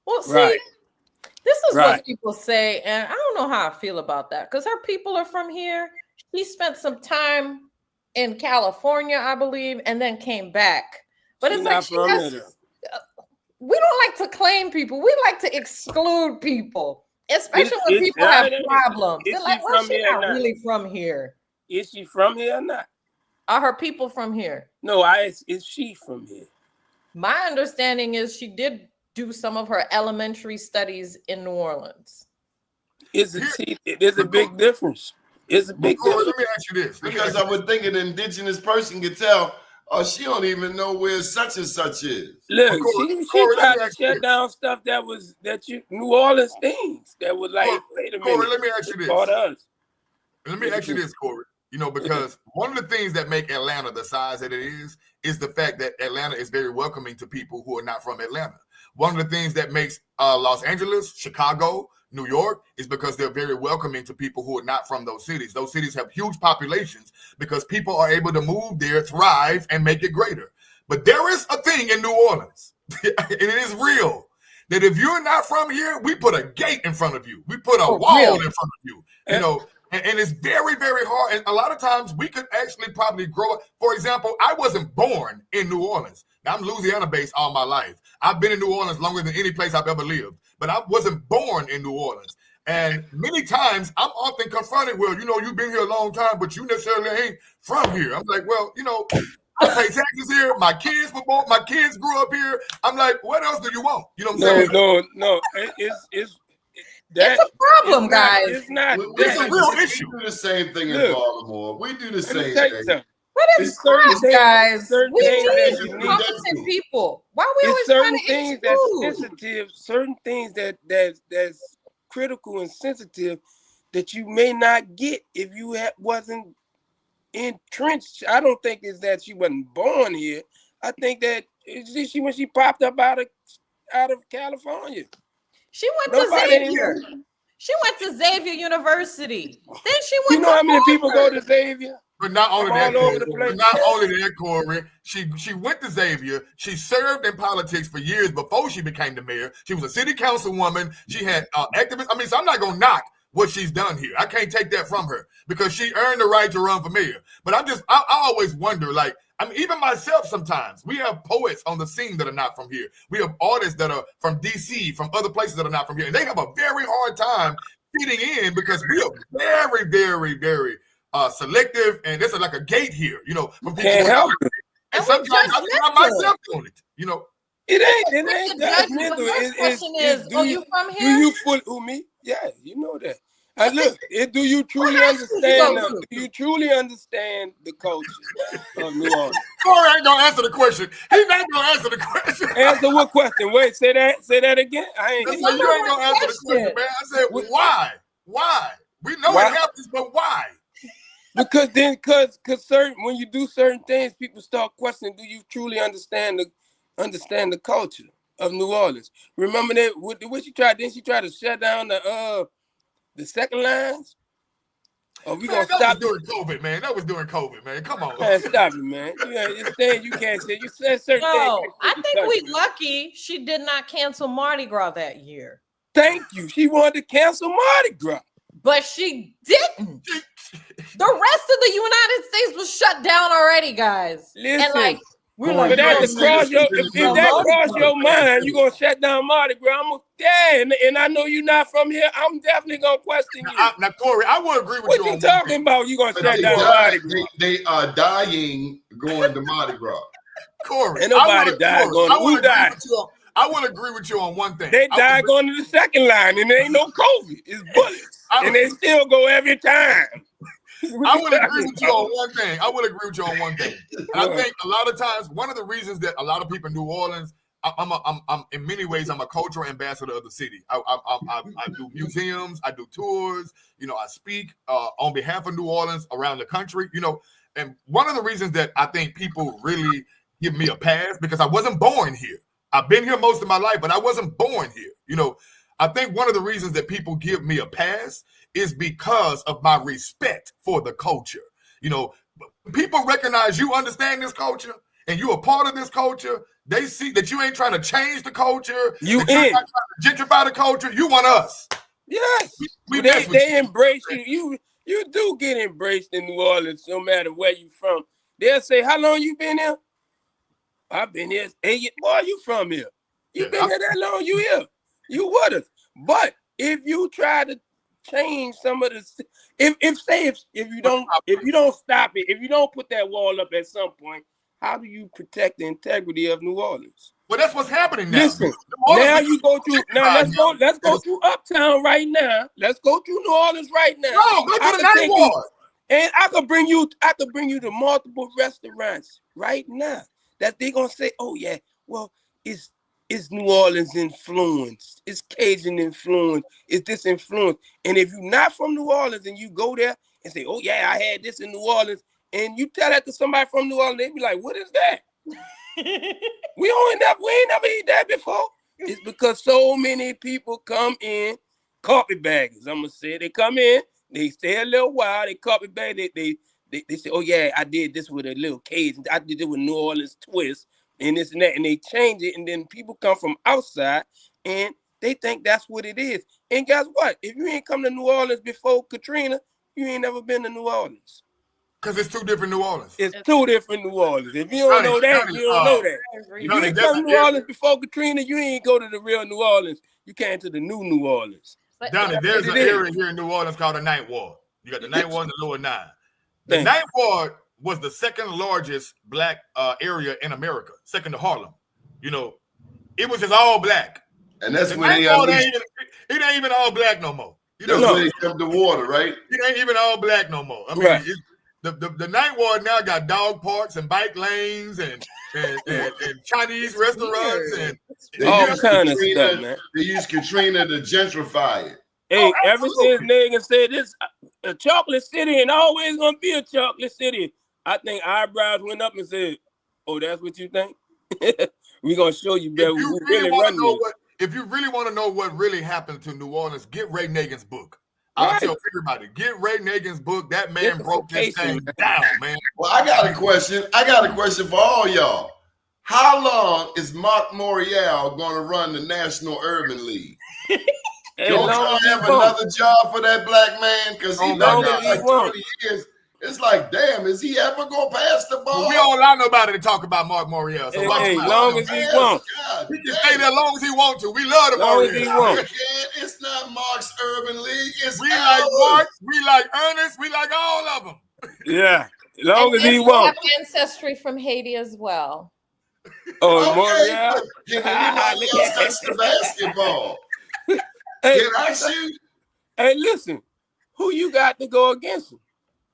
[SPEAKER 4] Well, see, this is what people say, and I don't don't know how I feel about that because her people are from here. She spent some time in California, I believe, and then came back. But it's like we don't like to claim people. We like to exclude people, especially when people have problems. They're like, well, she's not really from here.
[SPEAKER 6] Is she from here or not?
[SPEAKER 4] Are her people from here?
[SPEAKER 6] No, is she from here?
[SPEAKER 4] My understanding is she did do some of her elementary studies in New Orleans.
[SPEAKER 6] There's a big difference. It's a big difference.
[SPEAKER 5] Let me ask you this.
[SPEAKER 2] Because I would think an indigenous person could tell, oh, she don't even know where such and such is.
[SPEAKER 6] Look, she tried to shut down stuff New Orleans things that was like, wait a minute.
[SPEAKER 5] Corey, let me ask you this. Let me ask you this, Corey. You know, because one of the things that make Atlanta the size that it is the fact that Atlanta is very welcoming to people who are not from Atlanta. One of the things that makes Los Angeles, Chicago, New York is because they're very welcoming to people who are not from those cities. Those cities have huge populations because people are able to move there, thrive, and make it greater. But there is a thing in New Orleans, and it is real, that if you're not from here, we put a gate in front of you. We put a wall in front of you, you know. And it's very, very hard. And a lot of times we could actually probably grow up. For example, I wasn't born in New Orleans. Now, I'm Louisiana-based all my life. I've been in New Orleans longer than any place I've ever lived. But I wasn't born in New Orleans. And many times I'm often confronted, well, you know, you've been here a long time, but you necessarily ain't from here. I'm like, well, you know, I pay taxes here. My kids were born. My kids grew up here. I'm like, what else do you want? You know what I'm saying?
[SPEAKER 6] No.
[SPEAKER 4] It's a problem, guys.
[SPEAKER 6] It's not.
[SPEAKER 5] It's a real issue.
[SPEAKER 2] We do the same thing in Baltimore. We do the same thing.
[SPEAKER 4] What is crap, guys? We
[SPEAKER 6] need
[SPEAKER 4] competent people. Why are we always
[SPEAKER 6] certain
[SPEAKER 4] trying to
[SPEAKER 6] things
[SPEAKER 4] exclude?
[SPEAKER 6] that's sensitive, certain things that's critical and sensitive that you may not get if you wasn't entrenched. I don't think it's that she wasn't born here. I think that when she popped up out of California.
[SPEAKER 4] She went to Xavier. She went to Xavier University. Then she went.
[SPEAKER 6] You know how many people go to Xavier?
[SPEAKER 5] But not only that, Corey, she went to Xavier. She served in politics for years before she became the mayor. She was a city councilwoman. She had activists. I mean, so I'm not gonna knock what she's done here. I can't take that from her because she earned the right to run for mayor. But I always wonder, like, I mean, even myself sometimes, we have poets on the scene that are not from here. We have artists that are from DC, from other places that are not from here. And they have a very hard time fitting in because we are very, very, very selective. And there's like a gate here, you know. From people
[SPEAKER 6] can't help it.
[SPEAKER 5] And sometimes I find myself doing it, you know.
[SPEAKER 6] It ain't judgmental.
[SPEAKER 4] The question is, are you from here?
[SPEAKER 6] Do you fully me? Yeah, you know that. And look, do you truly understand? Do you truly understand the culture of New Orleans?
[SPEAKER 5] Corey ain't gonna answer the question. He's not gonna answer the question.
[SPEAKER 6] Answer what question? Wait, say that again.
[SPEAKER 5] You ain't gonna answer the question, man. I said, why? Why? We know it happens, but why?
[SPEAKER 6] Because when you do certain things, people start questioning: do you truly understand the culture of New Orleans? Remember that what she tried? Didn't she try to shut down the second lines? Oh, we gonna stop
[SPEAKER 5] during COVID, man. That was during COVID, man. Come on,
[SPEAKER 6] man. Stop it, man. It's things you can't say. You said certain things.
[SPEAKER 4] No, I think we lucky she did not cancel Mardi Gras that year.
[SPEAKER 6] Thank you. She wanted to cancel Mardi Gras,
[SPEAKER 4] but she didn't. The rest of the United States was shut down already, guys.
[SPEAKER 6] Listen,
[SPEAKER 4] and like we're
[SPEAKER 6] like, if that cross your mind, you gonna shut down Mardi Gras. And I know you're not from here. I'm definitely gonna question you.
[SPEAKER 5] Now, Corey, I will agree with
[SPEAKER 6] what
[SPEAKER 5] you.
[SPEAKER 6] What you talking about? You gonna shut down Mardi Gras?
[SPEAKER 2] They are dying going to Mardi Gras.
[SPEAKER 5] Corey,
[SPEAKER 6] ain't nobody died going. Who died?
[SPEAKER 5] I will agree with you on one thing.
[SPEAKER 6] They died going to the second line, and there ain't no COVID. It's bullets, and they still go every time.
[SPEAKER 5] I would agree with you on one thing. And I think a lot of times, one of the reasons that a lot of people in New Orleans, I'm in many ways, I'm a cultural ambassador of the city. I do museums, I do tours, you know, I speak on behalf of New Orleans around the country, you know. And one of the reasons that I think people really give me a pass, because I wasn't born here. I've been here most of my life, but I wasn't born here. You know, I think one of the reasons that people give me a pass is because of my respect for the culture. You know, people recognize you understand this culture and you're a part of this culture. They see that you ain't trying to change the culture.
[SPEAKER 6] You're
[SPEAKER 5] not trying to gentrify the culture. You want us.
[SPEAKER 6] Yes,
[SPEAKER 5] We
[SPEAKER 6] they embrace you. You do get embraced in New Orleans, no matter where you from. They'll say, "How long you been here?" I've been here 8 years. Boy, you from here? You been here that long? You here? You with us? But if you try to change some of the, if you don't stop it, if you don't put that wall up at some point, how do you protect the integrity of New Orleans?
[SPEAKER 5] Well, that's what's happening now.
[SPEAKER 6] Listen, now you go through. Now let's go through Uptown right now. Let's go through New Orleans right now.
[SPEAKER 5] No, go to the Ninth Ward.
[SPEAKER 6] And I could bring you to multiple restaurants right now that they're gonna say, "Oh yeah, well, it's New Orleans influence, it's Cajun influence, it's this influence." And if you're not from New Orleans and you go there and say, "Oh yeah, I had this in New Orleans," and you tell that to somebody from New Orleans, they be like, "What is that?" we ain't never eat that before. It's because so many people come in, carpetbaggers. I'm gonna say they come in, they stay a little while, they carpetbag, they say, "Oh yeah, I did this with a little Cajun, I did it with New Orleans twist, and this and that," and they change it, and then people come from outside and they think that's what it is. And guess what? If you ain't come to New Orleans before Katrina, you ain't never been to New Orleans.
[SPEAKER 5] Because it's two different New Orleans.
[SPEAKER 6] It's two different New Orleans. If you don't know that, you don't know that. If you ain't come to New Orleans before Katrina, you ain't go to the real New Orleans. You came to the New Orleans.
[SPEAKER 5] Donnie, there's an area here in New Orleans called the Ninth Ward. You got the Ninth Ward and the Lower Nine. The Ninth Ward was the second largest black area in America, second to Harlem. You know, it was just all black.
[SPEAKER 2] And that's when
[SPEAKER 5] it ain't even all black no more. You know,
[SPEAKER 2] that's when it come to water, right?
[SPEAKER 5] It ain't even all black no more. I mean, the Ninth Ward now got dog parks and bike lanes and Chinese restaurants and
[SPEAKER 6] all kind of stuff, man.
[SPEAKER 2] They use Katrina to gentrify it.
[SPEAKER 6] Hey, ever since niggas said this, a chocolate city and always gonna be a chocolate city, I think eyebrows went up and said, "Oh, that's what you think? We gonna show you better.
[SPEAKER 5] If you really want to know what really happened to New Orleans, get Ray Nagin's book. I'll tell everybody, get Ray Nagin's book. That man broke this thing down, man.
[SPEAKER 2] Well, I got a question for all y'all. How long is Mark Morial going to run the National Urban League? Don't y'all have another job for that black man? Because he's been there like 20 years. It's like, damn, is he ever going to pass the ball?
[SPEAKER 5] Well, we all allow nobody to talk about Mark Morial. So
[SPEAKER 6] long as he wants.
[SPEAKER 5] He can stay there as long as he wants to. We love the
[SPEAKER 6] Morial.
[SPEAKER 2] It's not Mark's Urban League.
[SPEAKER 5] We like Mark. We like Ernest. We like all of them.
[SPEAKER 6] Yeah, as long as he wants.
[SPEAKER 4] Have ancestry from Haiti as well.
[SPEAKER 2] Oh, Morial. Can anybody else touch the basketball? Can I shoot?
[SPEAKER 6] Hey, listen, who you got to go against him?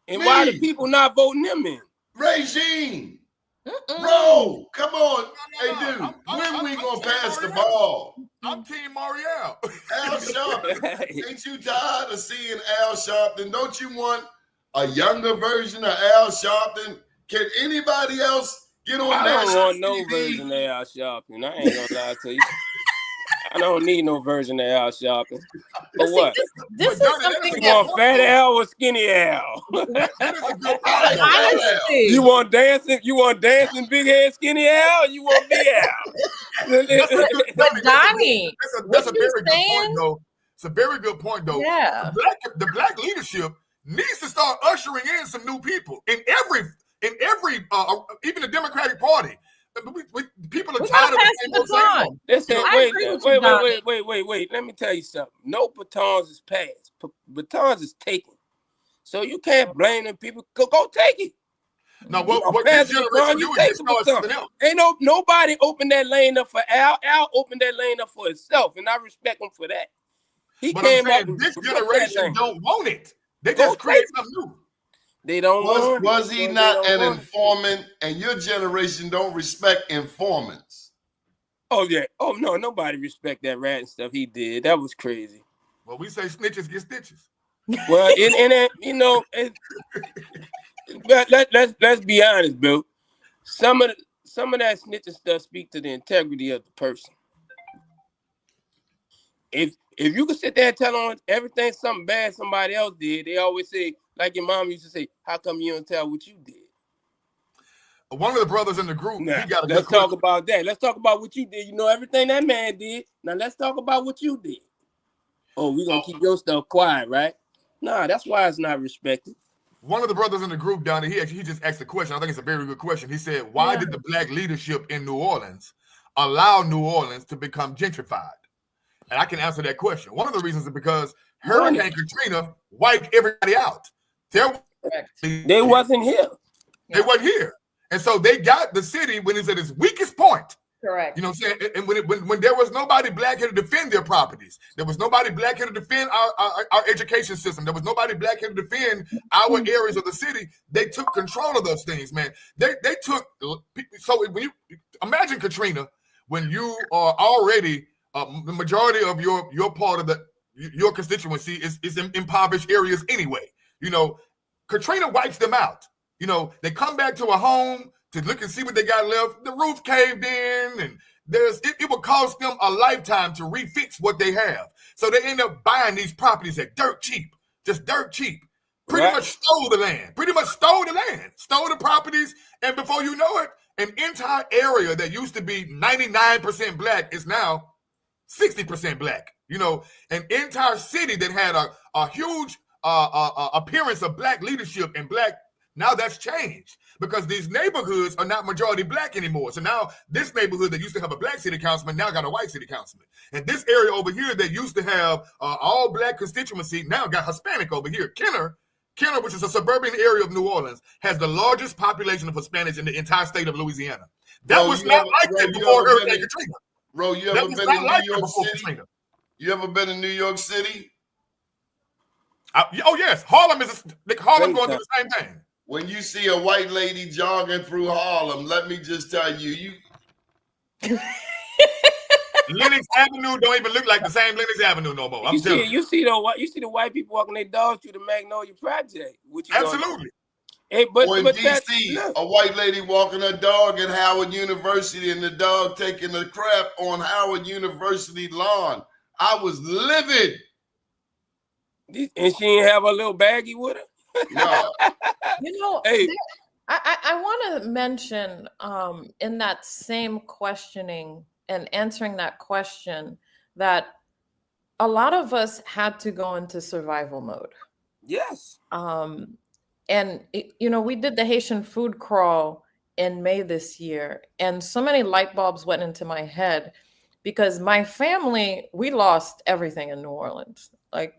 [SPEAKER 6] And why the people not voting him in?
[SPEAKER 2] Regime. Bro, come on. Hey, dude, when we going to pass the ball?
[SPEAKER 5] I'm Team Morial.
[SPEAKER 2] Al Sharpton. Ain't you tired of seeing Al Sharpton? Don't you want a younger version of Al Sharpton? Can anybody else get on that?
[SPEAKER 6] I don't want no version of Al Sharpton. I ain't gonna lie to you. I don't need no version of Al Sharpton. For what?
[SPEAKER 4] This is something
[SPEAKER 6] you want fat Al or skinny Al? You want dancing? You want dancing big head skinny Al? Or you want big Al?
[SPEAKER 4] But Donnie,
[SPEAKER 5] that's a very good point, though. It's a very good point, though.
[SPEAKER 4] Yeah.
[SPEAKER 5] The black leadership needs to start ushering in some new people in every even the Democratic Party. People are tired of the
[SPEAKER 6] Wait. Let me tell you something. No batons is passed. Batons is taken. So you can't blame them people. Go take it.
[SPEAKER 5] Now, what this generation do is start something else.
[SPEAKER 6] Ain't nobody opened that lane up for Al. Al opened that lane up for himself, and I respect him for that.
[SPEAKER 5] This generation don't want it. They just create something new.
[SPEAKER 6] They don't want.
[SPEAKER 2] Was he not an informant? And your generation don't respect informants.
[SPEAKER 6] Oh yeah. Oh no, nobody respect that rat and stuff he did. That was crazy.
[SPEAKER 5] Well, we say snitches get stitches.
[SPEAKER 6] Well, you know, let's be honest, Bill. Some of that snitching stuff speak to the integrity of the person. If you could sit there and tell on everything something bad somebody else did, they always say, like your mom used to say, "How come you don't tell what you did?"
[SPEAKER 5] One of the brothers in the group,
[SPEAKER 6] let's talk about that. Let's talk about what you did. You know everything that man did. Now let's talk about what you did. Oh, we're gonna keep your stuff quiet, right? Nah, that's why it's not respected.
[SPEAKER 5] One of the brothers in the group down there, he just asked a question. I think it's a very good question. He said, why did the black leadership in New Orleans allow New Orleans to become gentrified? And I can answer that question. One of the reasons is because Hurricane Katrina wiped everybody out.
[SPEAKER 6] They wasn't here.
[SPEAKER 5] They wasn't here. And so they got the city when it's at its weakest point.
[SPEAKER 4] Correct.
[SPEAKER 5] You know what I'm saying? And when there was nobody black here to defend their properties, there was nobody black here to defend our education system, there was nobody black here to defend our areas of the city, they took control of those things, man. They took, so when you imagine Katrina, when you are already, the majority of your part of your constituency is in impoverished areas anyway. You know, Katrina wipes them out. You know, they come back to a home to look and see what they got left. The roof caved in, and it would cost them a lifetime to refix what they have. So they end up buying these properties at dirt cheap, just dirt cheap. Pretty much stole the land, stole the properties, and before you know it, an entire area that used to be 99% black is now 60% black. You know, an entire city that had a huge appearance of black leadership and black. Now that's changed because these neighborhoods are not majority black anymore. So now this neighborhood that used to have a black city councilman now got a white city councilman. And this area over here that used to have all black constituency now got Hispanic over here. Kenner, which is a suburban area of New Orleans, has the largest population of Hispanics in the entire state of Louisiana. That was not like that before Hurricane Katrina.
[SPEAKER 2] Bro, you ever been in New York City? You ever been in New York City?
[SPEAKER 5] Oh, yes. Harlem going through the same thing.
[SPEAKER 2] When you see a white lady jogging through Harlem, let me just tell you,
[SPEAKER 5] Lenox Avenue don't even look like the same Lenox Avenue no more.
[SPEAKER 6] You see the white people walking their dogs through the Magnolia Project.
[SPEAKER 5] Absolutely.
[SPEAKER 6] Hey,
[SPEAKER 2] or in DC, a white lady walking her dog at Howard University and the dog taking a crap on Howard University lawn. I was livid.
[SPEAKER 6] And she didn't have a little baggie with her?
[SPEAKER 2] No.
[SPEAKER 4] You know,
[SPEAKER 6] hey.
[SPEAKER 4] I want to mention in that same questioning and answering that question that a lot of us had to go into survival mode.
[SPEAKER 6] Yes.
[SPEAKER 4] And, we did the Haitian food crawl in May this year, and so many light bulbs went into my head because my family, we lost everything in New Orleans. Like,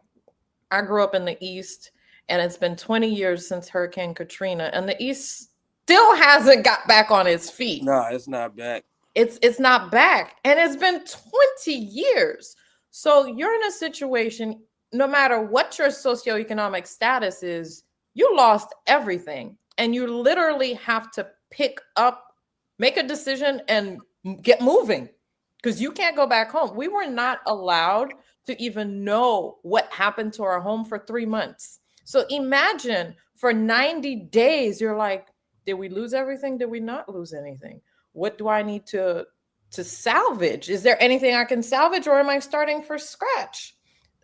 [SPEAKER 4] I grew up in the East, and it's been 20 years since Hurricane Katrina, and the East still hasn't got back on its feet.
[SPEAKER 6] No, it's not back.
[SPEAKER 4] It's not back, and it's been 20 years. So you're in a situation, no matter what your socioeconomic status is, you lost everything, and you literally have to pick up, make a decision, and get moving because you can't go back home. We were not allowed to even know what happened to our home for 3 months. So imagine for 90 days, you're like, did we lose everything? Did we not lose anything? What do I need to salvage? Is there anything I can salvage, or am I starting from scratch?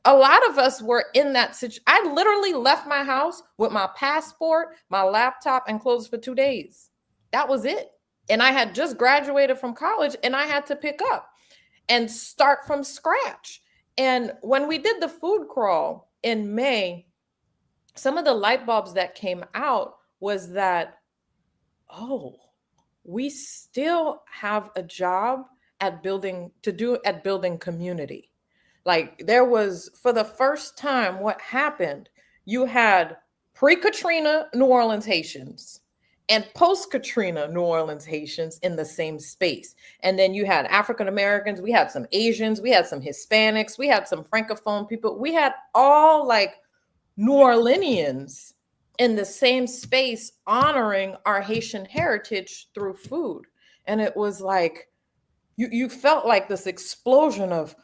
[SPEAKER 4] A lot of us were in that situation. I literally left my house with my passport, my laptop, and clothes for 2 days. That was it. And I had just graduated from college, and I had to pick up and start from scratch. And when we did the food crawl in May, some of the light bulbs that came out was that, we still have a job at building community. Like, there was, for the first time, what happened, you had pre-Katrina New Orleans Haitians and post-Katrina New Orleans Haitians in the same space. And then you had African Americans, we had some Asians, we had some Hispanics, we had some Francophone people. We had all like New Orleanians in the same space honoring our Haitian heritage through food. And it was like, you felt like this explosion of,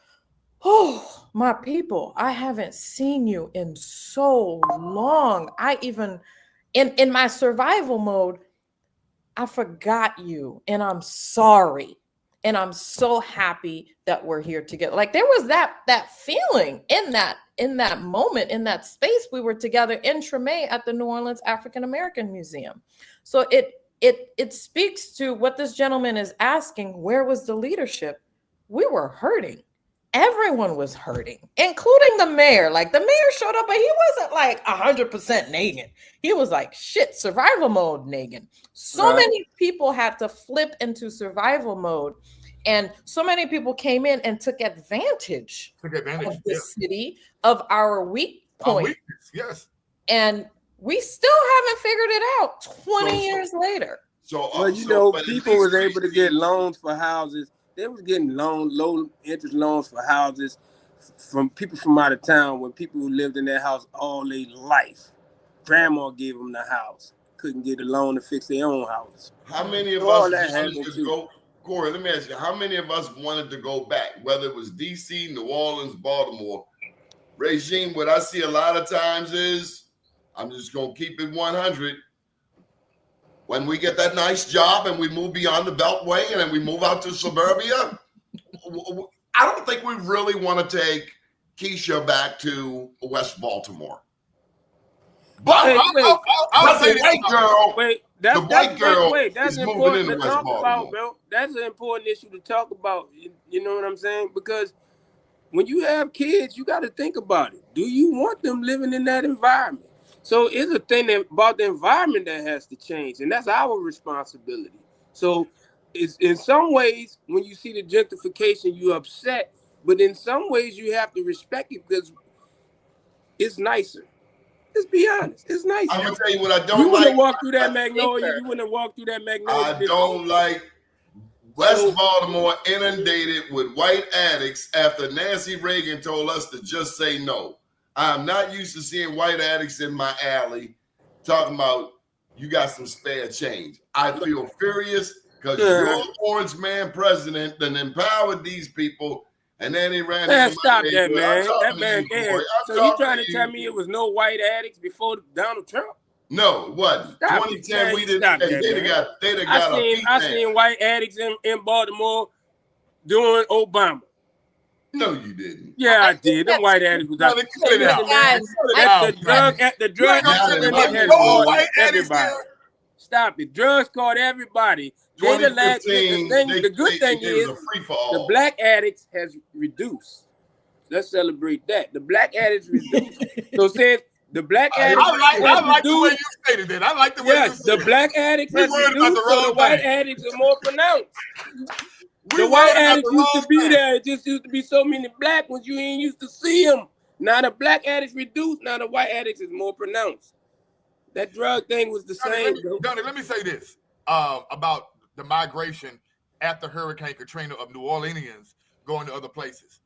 [SPEAKER 4] oh, my people, I haven't seen you in so long. I even, in my survival mode, I forgot you, and I'm sorry. And I'm so happy that we're here together. Like, there was that feeling in that moment, in that space. We were together in Treme at the New Orleans African American Museum. So it speaks to what this gentleman is asking. Where was the leadership? We were hurting. everyone was hurting, including the mayor. Like the mayor showed up, but he wasn't like 100% Negan. He was like, shit, survival mode Negan. So many people had to flip into survival mode. And so many people came in and took advantage of the city, of our weak point.
[SPEAKER 5] Yes.
[SPEAKER 4] And we still haven't figured it out 20 years later.
[SPEAKER 6] Well, you know, people was able to get loans for houses. They was getting low interest loans for houses from people from out of town, when people who lived in their house all their life. Grandma gave them the house. Couldn't get a loan to fix their own house.
[SPEAKER 2] How many of us wanted to go? Corey, let me ask you, how many of us wanted to go back, whether it was DC, New Orleans, Baltimore? Regime, what I see a lot of times is, I'm just going to keep it 100. When we get that nice job and we move beyond the Beltway and then we move out to suburbia, I don't think we really want to take Keisha back to West Baltimore. But I'll say the white girl.
[SPEAKER 6] That's important to talk about, bro. That's an important issue to talk about. You know what I'm saying? Because when you have kids, you got to think about it. Do you want them living in that environment? So it's a thing about the environment that has to change, and that's our responsibility. So it's in some ways, when you see the gentrification, you're upset, but in some ways you have to respect it because it's nicer. Let's be honest. It's nice.
[SPEAKER 2] I'm gonna tell you what I don't like.
[SPEAKER 6] You wouldn't have walked through that Magnolia. You wouldn't have walked through that Magnolia.
[SPEAKER 2] I don't like West Baltimore inundated with white addicts after Nancy Reagan told us to just say no. I'm not used to seeing white addicts in my alley talking about you got some spare change. I feel furious because your orange man president then empowered these people. And then he ran.
[SPEAKER 6] Man, stop that, man. That man there. So you trying to tell me it was no white addicts before Donald Trump?
[SPEAKER 2] No, it wasn't. 2010, we didn't.
[SPEAKER 6] I seen white addicts in Baltimore during Obama.
[SPEAKER 2] No, you didn't.
[SPEAKER 6] Yeah, I did. Them white addicts was out. The drug had everybody. Stop it. Drugs caught everybody. The good thing is the black addicts has reduced. Let's celebrate that. The black addicts reduced. So since the black addicts
[SPEAKER 5] I like the way you stated it. I like the way you said it.
[SPEAKER 6] The black addicts has reduced, so the white addicts are more pronounced. The white addicts used to be there. It just used to be so many black ones you ain't used to see them. Now the black addicts reduced. Now the white addicts is more pronounced. That drug thing was the same.
[SPEAKER 5] Donnie, let me say this about the migration after Hurricane Katrina of New Orleanians going to other places.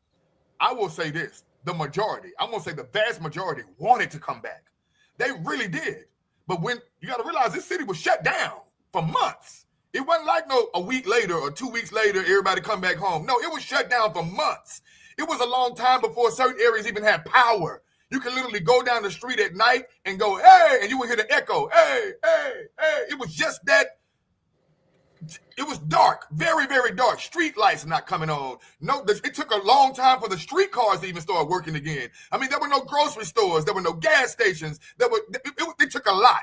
[SPEAKER 5] I will say this. The majority, I'm going to say the vast majority wanted to come back. They really did. But when you got to realize this city was shut down for months. It wasn't like a week later or 2 weeks later, everybody come back home. No, it was shut down for months. It was a long time before certain areas even had power. You can literally go down the street at night and go, hey, and you would hear the echo, hey, hey, hey. It was just that. It was dark, very, very dark. Street lights not coming on. No, it took a long time for the streetcars to even start working again. I mean, there were no grocery stores. There were no gas stations. It took a lot.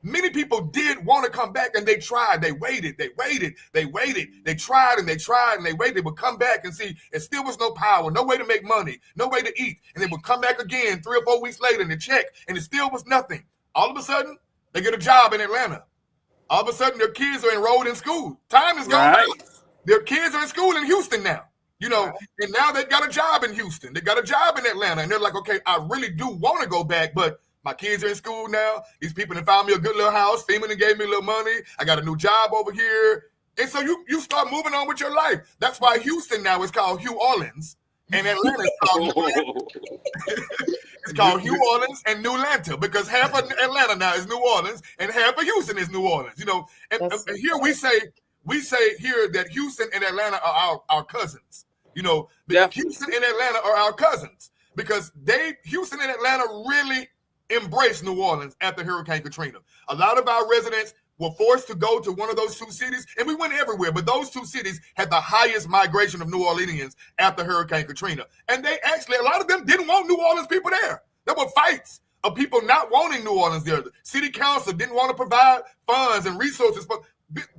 [SPEAKER 5] Many people did want to come back, and they tried. They waited. They tried, and they waited. They would come back and see it still was no power, no way to make money, no way to eat. And they would come back again 3 or 4 weeks later and they check, and it still was nothing. All of a sudden, they get a job in Atlanta. All of a sudden, their kids are enrolled in school. Time is gone. Right. Their kids are in school in Houston now, and now they got a job in Houston. They got a job in Atlanta, and they're like, okay, I really do want to go back, but my kids are in school now. These people have found me a good little house. FEMA gave me a little money. I got a new job over here. And so you start moving on with your life. That's why Houston now is called Hugh Orleans, and Atlanta is called it's called Hugh Orleans and New Atlanta, because half of Atlanta now is New Orleans and half of Houston is New Orleans. And here we say here that Houston and Atlanta are our cousins. Houston and Atlanta are our cousins because Houston and Atlanta really embraced New Orleans after Hurricane Katrina. A lot of our residents were forced to go to one of those 2 cities, and we went everywhere, but those 2 cities had the highest migration of New Orleanians after Hurricane Katrina. And a lot of them didn't want New Orleans people there. There were fights of people not wanting New Orleans there. The city council didn't want to provide funds and resources, but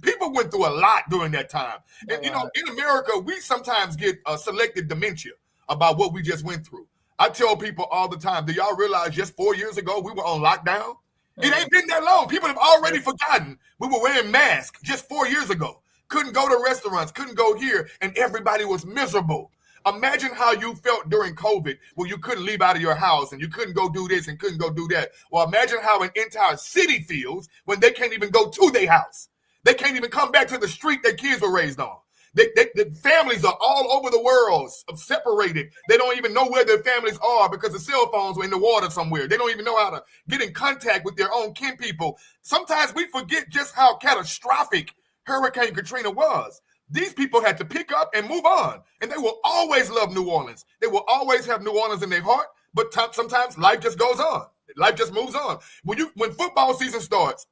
[SPEAKER 5] people went through a lot during that time. And, in America, we sometimes get selective dementia. about what we just went through. I tell people all the time, do y'all realize just 4 years ago we were on lockdown? It ain't been that long. People have already forgotten we were wearing masks just 4 years ago. Couldn't go to restaurants, couldn't go here, and everybody was miserable. Imagine how you felt during COVID, where you couldn't leave out of your house and you couldn't go do this and couldn't go do that. Well, imagine how an entire city feels when they can't even go to their house. They can't even come back to the street their kids were raised on. The families are all over the world, separated. They don't even know where their families are because the cell phones were in the water somewhere. They don't even know how to get in contact with their own kin people. Sometimes we forget just how catastrophic Hurricane Katrina was. These people had to pick up and move on, and they will always love New Orleans. They will always have New Orleans in their heart, but sometimes life just goes on. Life just moves on. When football season starts,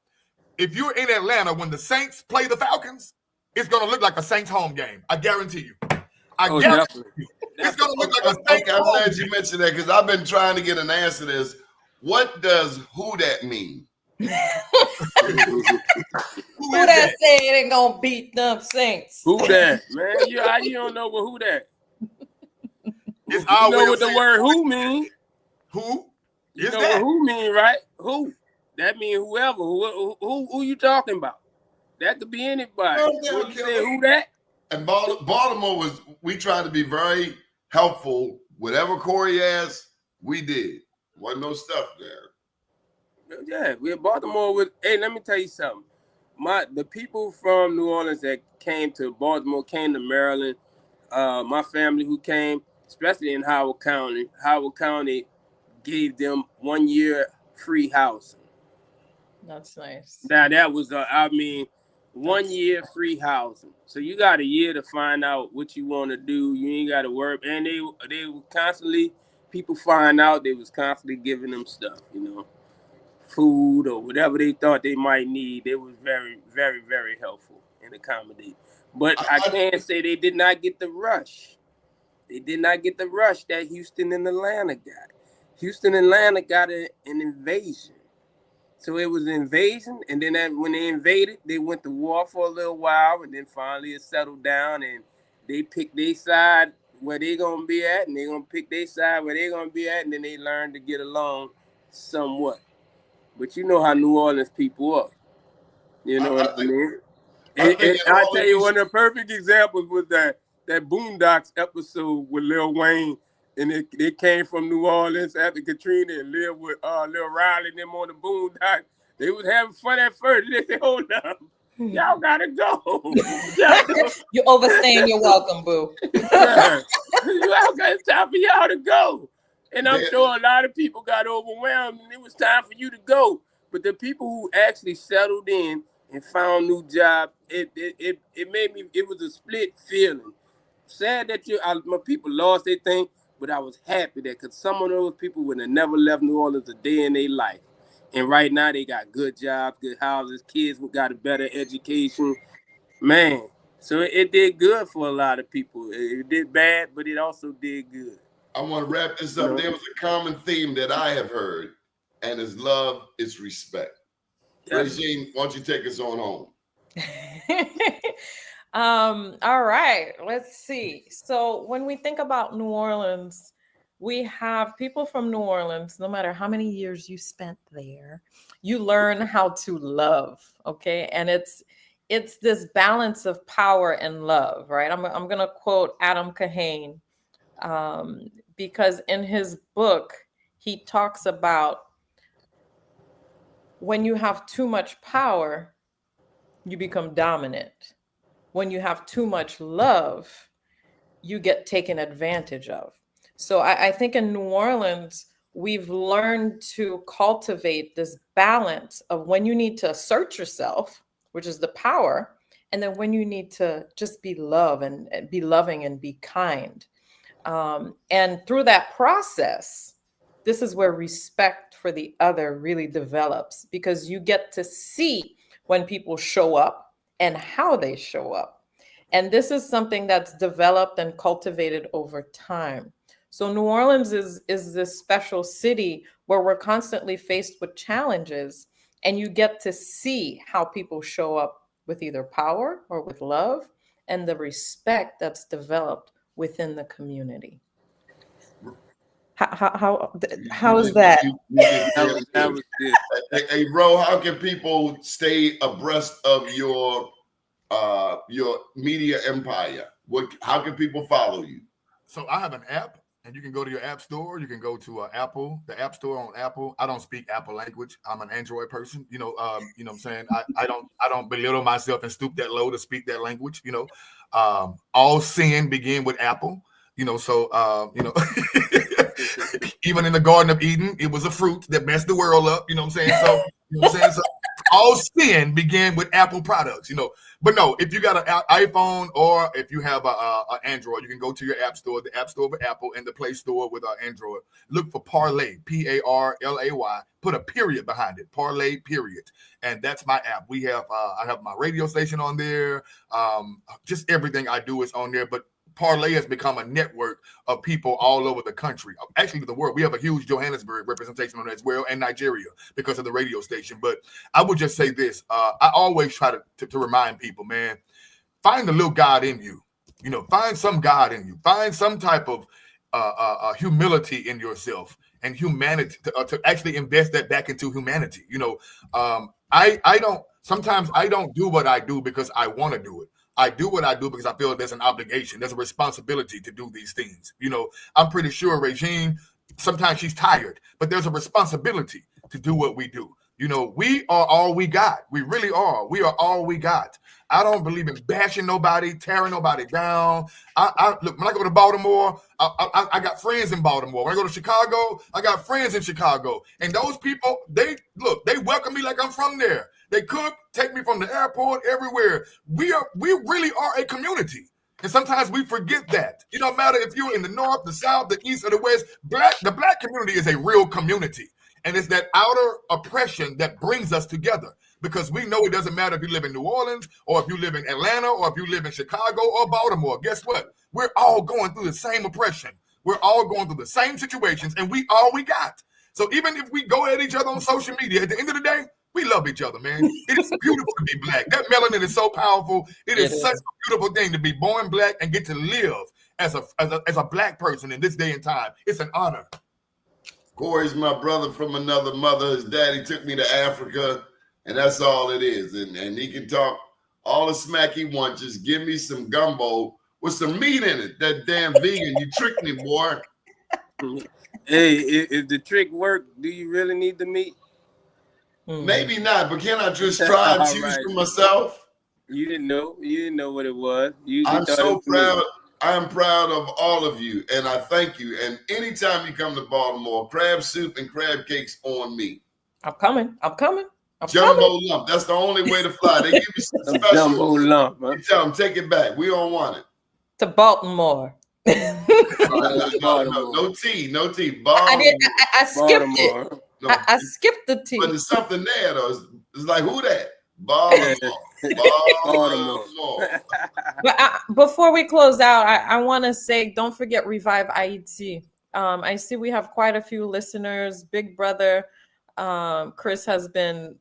[SPEAKER 5] if you're in Atlanta when the Saints play the Falcons, it's going to look like a Saints home game. I guarantee you. I guarantee you. It's going to look like a Saints
[SPEAKER 2] I'm
[SPEAKER 5] home
[SPEAKER 2] glad
[SPEAKER 5] game.
[SPEAKER 2] you mentioned that because I've been trying to get an answer to this. What does who that mean?
[SPEAKER 5] Who
[SPEAKER 4] Who
[SPEAKER 5] is
[SPEAKER 4] that say it ain't gonna beat them Saints?
[SPEAKER 6] Who that, man? You don't know what who that?
[SPEAKER 5] It's
[SPEAKER 6] You
[SPEAKER 5] our
[SPEAKER 6] know
[SPEAKER 5] way of
[SPEAKER 6] what the
[SPEAKER 5] saying
[SPEAKER 6] word who mean?
[SPEAKER 5] who
[SPEAKER 6] You
[SPEAKER 5] is
[SPEAKER 6] know
[SPEAKER 5] that?
[SPEAKER 6] what who mean, right? Who? That mean whoever. Who you talking about? That could be anybody.
[SPEAKER 2] Okay,
[SPEAKER 6] When you
[SPEAKER 2] okay.
[SPEAKER 6] say who that?
[SPEAKER 2] And Baltimore we tried to be very helpful. Whatever Corey asked, we did. Wasn't no stuff there.
[SPEAKER 6] Yeah, we're in Baltimore with. Hey, let me tell you something. The people from New Orleans that came to Baltimore, came to Maryland. My family who came, especially in Howard County. Howard County gave them 1 year free housing.
[SPEAKER 4] That's nice.
[SPEAKER 6] Now that was 1 year free housing. So you got a year to find out what you want to do. You ain't got to worry. And they were constantly, people find out they was constantly giving them stuff, food or whatever they thought they might need. They was very, very, very helpful and accommodating. But I can't say they did not get the rush. They did not get the rush that Houston and Atlanta got. Houston and Atlanta got an invasion. So it was an invasion, and then when they invaded, they went to war for a little while, and then finally it settled down, and they picked their side where they're going to be at, and they're going to pick their side where they're going to be at, and then they learned to get along somewhat. But you know how New Orleans people are. You know what I mean? I tell you, one of the perfect examples was that Boondocks episode with Lil Wayne, and they came from New Orleans after Katrina and lived with Lil Riley and them on the Boondocks. They was having fun at first. They said, hold up, y'all gotta go.
[SPEAKER 4] You overstaying your welcome, boo.
[SPEAKER 6] Y'all got it's time for y'all to go. And I'm sure a lot of people got overwhelmed and it was time for you to go. But the people who actually settled in and found new jobs, it made me, it was a split feeling. Sad that my people lost their thing, but I was happy that because some of those people would have never left New Orleans a day in their life. And right now they got good jobs, good houses, kids got a better education. Man, so it did good for a lot of people. It did bad, but it also did good.
[SPEAKER 2] I want to wrap this up. There was a common theme that I have heard, and it's love, it's respect. Regine, why don't you take us on home?
[SPEAKER 4] All right, let's see. So when we think about New Orleans, we have people from New Orleans, no matter how many years you spent there, you learn how to love, okay? And it's this balance of power and love, right? I'm going to quote Adam Kahane because in his book, he talks about when you have too much power, you become dominant. When you have too much love, you get taken advantage of. So I think in New Orleans, we've learned to cultivate this balance of when you need to assert yourself, which is the power, and then when you need to just be love and be loving and be kind. And through that process, this is where respect for the other really develops because you get to see when people show up and how they show up. And this is something that's developed and cultivated over time. So New Orleans is this special city where we're constantly faced with challenges, and you get to see how people show up with either power or with love and the respect that's developed within the community. How is that?
[SPEAKER 6] That was good.
[SPEAKER 2] Hey, Ro, how can people stay abreast of your media empire? How can people follow you?
[SPEAKER 5] So I have an app, and you can go to your app store. You can go to Apple, the app store on Apple. I don't speak Apple language. I'm an Android person. You know what I'm saying? I don't belittle myself and stoop that low to speak that language. All sin begin with Apple. So even in the Garden of Eden, it was a fruit that messed the world up. You know what I'm saying? So all sin began with Apple products. But no, if you got an iPhone or if you have an Android, you can go to your app store, the app store of Apple, and the Play Store with Android. Look for Parlay, Parlay. Put a period behind it, Parlay period, and that's my app. We have I have my radio station on there. Just everything I do is on there, but Parlay has become a network of people all over the country, actually the world. We have a huge Johannesburg representation on it as well, and Nigeria because of the radio station. But I would just say this. I always try to remind people, man, find the little God in you. Find some God in you. Find some type of humility in yourself and humanity to actually invest that back into humanity. Sometimes I don't do what I do because I want to do it. I do what I do because I feel there's an obligation, there's a responsibility to do these things. I'm pretty sure Regine, sometimes she's tired, but there's a responsibility to do what we do. We are all we got. We really are. We are all we got. I don't believe in bashing nobody, tearing nobody down. Look, when I go to Baltimore, I got friends in Baltimore. When I go to Chicago, I got friends in Chicago. And those people, they welcome me like I'm from there. They cook, take me from the airport, everywhere. We really are a community. And sometimes we forget that. It don't matter if you're in the north, the south, the east, or the west. The black community is a real community. And it's that outer oppression that brings us together. Because we know it doesn't matter if you live in New Orleans or if you live in Atlanta or if you live in Chicago or Baltimore. Guess what? We're all going through the same oppression. We're all going through the same situations, and we all we got. So even if we go at each other on social media, at the end of the day, we love each other, man. It is beautiful to be black. That melanin is so powerful. It is such a beautiful thing to be born black and get to live as a black person in this day and time. It's an honor.
[SPEAKER 2] Corey's my brother from another mother. His daddy took me to Africa, and that's all it is. And he can talk all the smack he wants. Just give me some gumbo with some meat in it. That damn vegan, you tricked me, boy.
[SPEAKER 6] Hey, if the trick worked, do you really need the meat?
[SPEAKER 2] Maybe not, but can I just try and choose for myself?
[SPEAKER 6] You didn't know what it was.
[SPEAKER 2] I'm so proud. I'm proud of all of you, and I thank you. And anytime you come to Baltimore, crab soup and crab cakes on me.
[SPEAKER 4] I'm coming.
[SPEAKER 2] Jumbo lump. That's the only way to fly. They give you some special
[SPEAKER 6] jumbo lump. Huh?
[SPEAKER 2] You tell them, take it back. We don't want it.
[SPEAKER 4] To Baltimore.
[SPEAKER 2] No tea. Baltimore.
[SPEAKER 4] I skipped it. No. I skipped the tea.
[SPEAKER 2] But there's something there, though. It's like, who that? Baltimore.
[SPEAKER 4] But before we close out, I want to say, don't forget Revive IET. I see we have quite a few listeners. Big brother Chris has been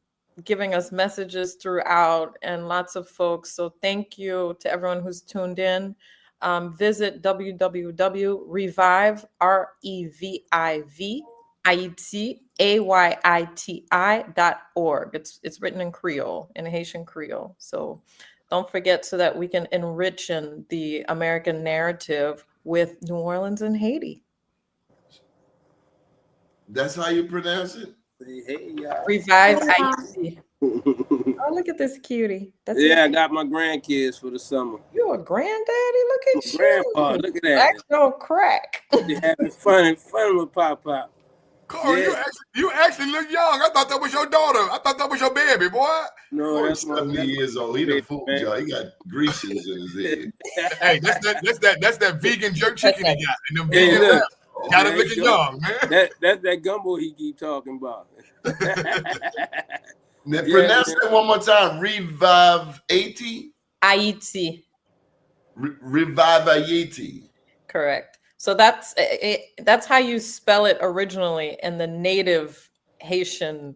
[SPEAKER 4] giving us messages throughout, and lots of folks. So thank you to everyone who's tuned in. Visit www.revive.org. It's written in Creole, in Haitian Creole. So don't forget, so that we can enrich in the American narrative with New Orleans and Haiti.
[SPEAKER 2] That's how you pronounce it?
[SPEAKER 6] Hey,
[SPEAKER 4] Revive IEC. Oh, look at this cutie. That's
[SPEAKER 6] I got my grandkids for the summer.
[SPEAKER 4] You a granddaddy? Look at you.
[SPEAKER 6] Grandpa, look at that.
[SPEAKER 4] That's no crack.
[SPEAKER 6] You're having fun with Pop.
[SPEAKER 5] Corey, you actually look young. I thought that was your daughter. I thought that was your baby, boy.
[SPEAKER 2] No, that's 70 years old. He done fooled y'all. He got Grecians in his head.
[SPEAKER 5] Hey, that's that vegan jerk chicken he got. And them vegan got him looking young, man.
[SPEAKER 6] That's that gumbo he keep talking about.
[SPEAKER 2] Now, pronounce that one more time. Revive
[SPEAKER 4] IET.
[SPEAKER 2] Revive IET.
[SPEAKER 4] Correct. So that's how you spell it originally in the native Haitian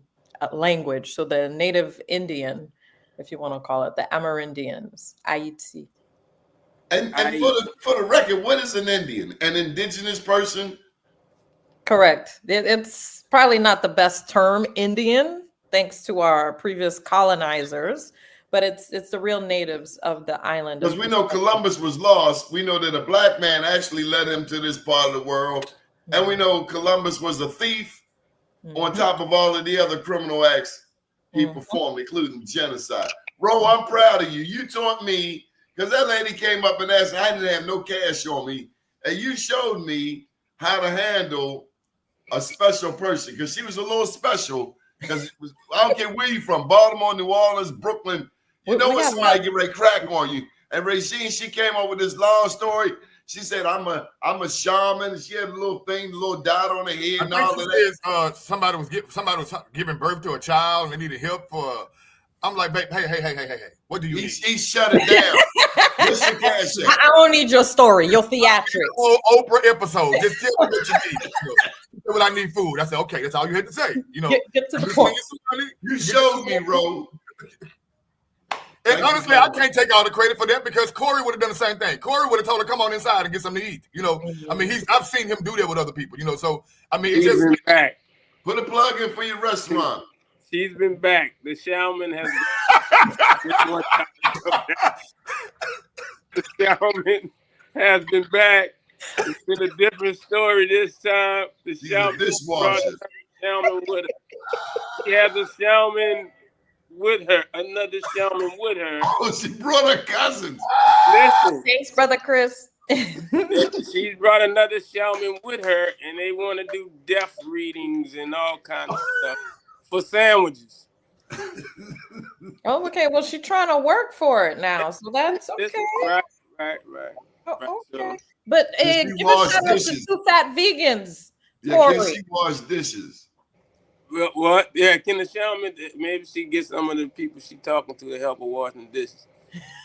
[SPEAKER 4] language. So the native Indian, if you want to call it, the Amerindians. IET.
[SPEAKER 2] And for the record, what is an Indian? An indigenous person?
[SPEAKER 4] Correct. It's probably not the best term, Indian, thanks to our previous colonizers, but it's the real natives of the island.
[SPEAKER 2] Because we know Columbus was lost. We know that a black man actually led him to this part of the world. And we know Columbus was a thief on top of all of the other criminal acts he performed, including genocide. Ro, I'm proud of you. You taught me, because that lady came up and asked, I didn't have no cash on me. And you showed me how to handle a special person, because she was a little special. Because I don't care where you from, Baltimore, New Orleans, Brooklyn. You know when somebody get ready to crack on you. And Regine, she came up with this long story. She said, I'm a shaman. She had a little thing, a little dot on her head and all of that.
[SPEAKER 5] Somebody was giving birth to a child and they needed help for. I'm like, babe, hey, what do you need?
[SPEAKER 2] He shut it down. What's your cash app?
[SPEAKER 4] I don't need your story, your theatrics.
[SPEAKER 5] Oprah episode. Just tell me what you need. You know, what I need food. I said, okay, that's all you had to say. You know,
[SPEAKER 4] get to the point.
[SPEAKER 2] You showed me, Ro.
[SPEAKER 5] And honestly, I can't take all the credit for that because Corey would have done the same thing. Corey would have told her, come on inside and get something to eat. You know, I mean, I've seen him do that with other people, you know, so, I mean, it's just.
[SPEAKER 6] Been back.
[SPEAKER 2] Put a plug in for your restaurant.
[SPEAKER 6] She's been back. The shaman has the shaman has been back. It's been a different story this time. The shaman brought a shaman with her. She has a shaman with her, another shaman with her.
[SPEAKER 2] Oh, she brought her cousins.
[SPEAKER 6] Listen.
[SPEAKER 4] Thanks, Brother Chris.
[SPEAKER 6] She's brought another shaman with her, and they want to do death readings and all kinds of stuff for sandwiches.
[SPEAKER 4] Oh, okay. Well, she's trying to work for it now, so that's okay.
[SPEAKER 6] Right.
[SPEAKER 4] Oh, okay.
[SPEAKER 6] So,
[SPEAKER 4] but give a shout out to Two Fat Vegans.
[SPEAKER 2] Yeah, can she wash dishes?
[SPEAKER 6] well, what? Yeah, can the shaman, maybe she gets some of the people she talking to help her washing dishes.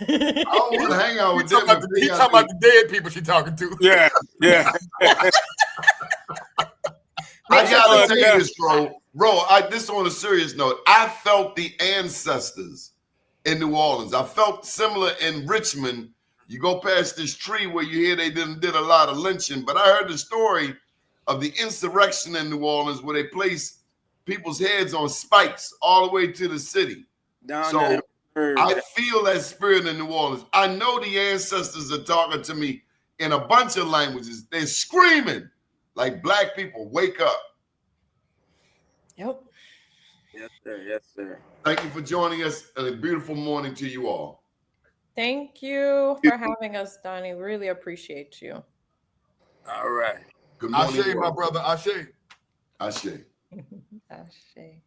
[SPEAKER 2] I don't want to hang out with them.
[SPEAKER 5] He's talking about the dead people she talking to.
[SPEAKER 6] Yeah.
[SPEAKER 2] I gotta tell you this, bro. This on a serious note. I felt the ancestors in New Orleans. I felt similar in Richmond. You go past this tree where you hear they did a lot of lynching, but I heard the story of the insurrection in New Orleans where they placed people's heads on spikes all the way to the city. So I feel that spirit in New Orleans. I know the ancestors are talking to me in a bunch of languages. They're screaming like black people, wake up.
[SPEAKER 4] Yep.
[SPEAKER 6] Yes, sir.
[SPEAKER 2] Thank you for joining us, and a beautiful morning to you all.
[SPEAKER 4] Thank you for having us, Donnie. Really appreciate you.
[SPEAKER 6] All right.
[SPEAKER 2] Good morning,
[SPEAKER 5] Ashe, my brother. Ashe.
[SPEAKER 2] Ashe.
[SPEAKER 4] Ashe.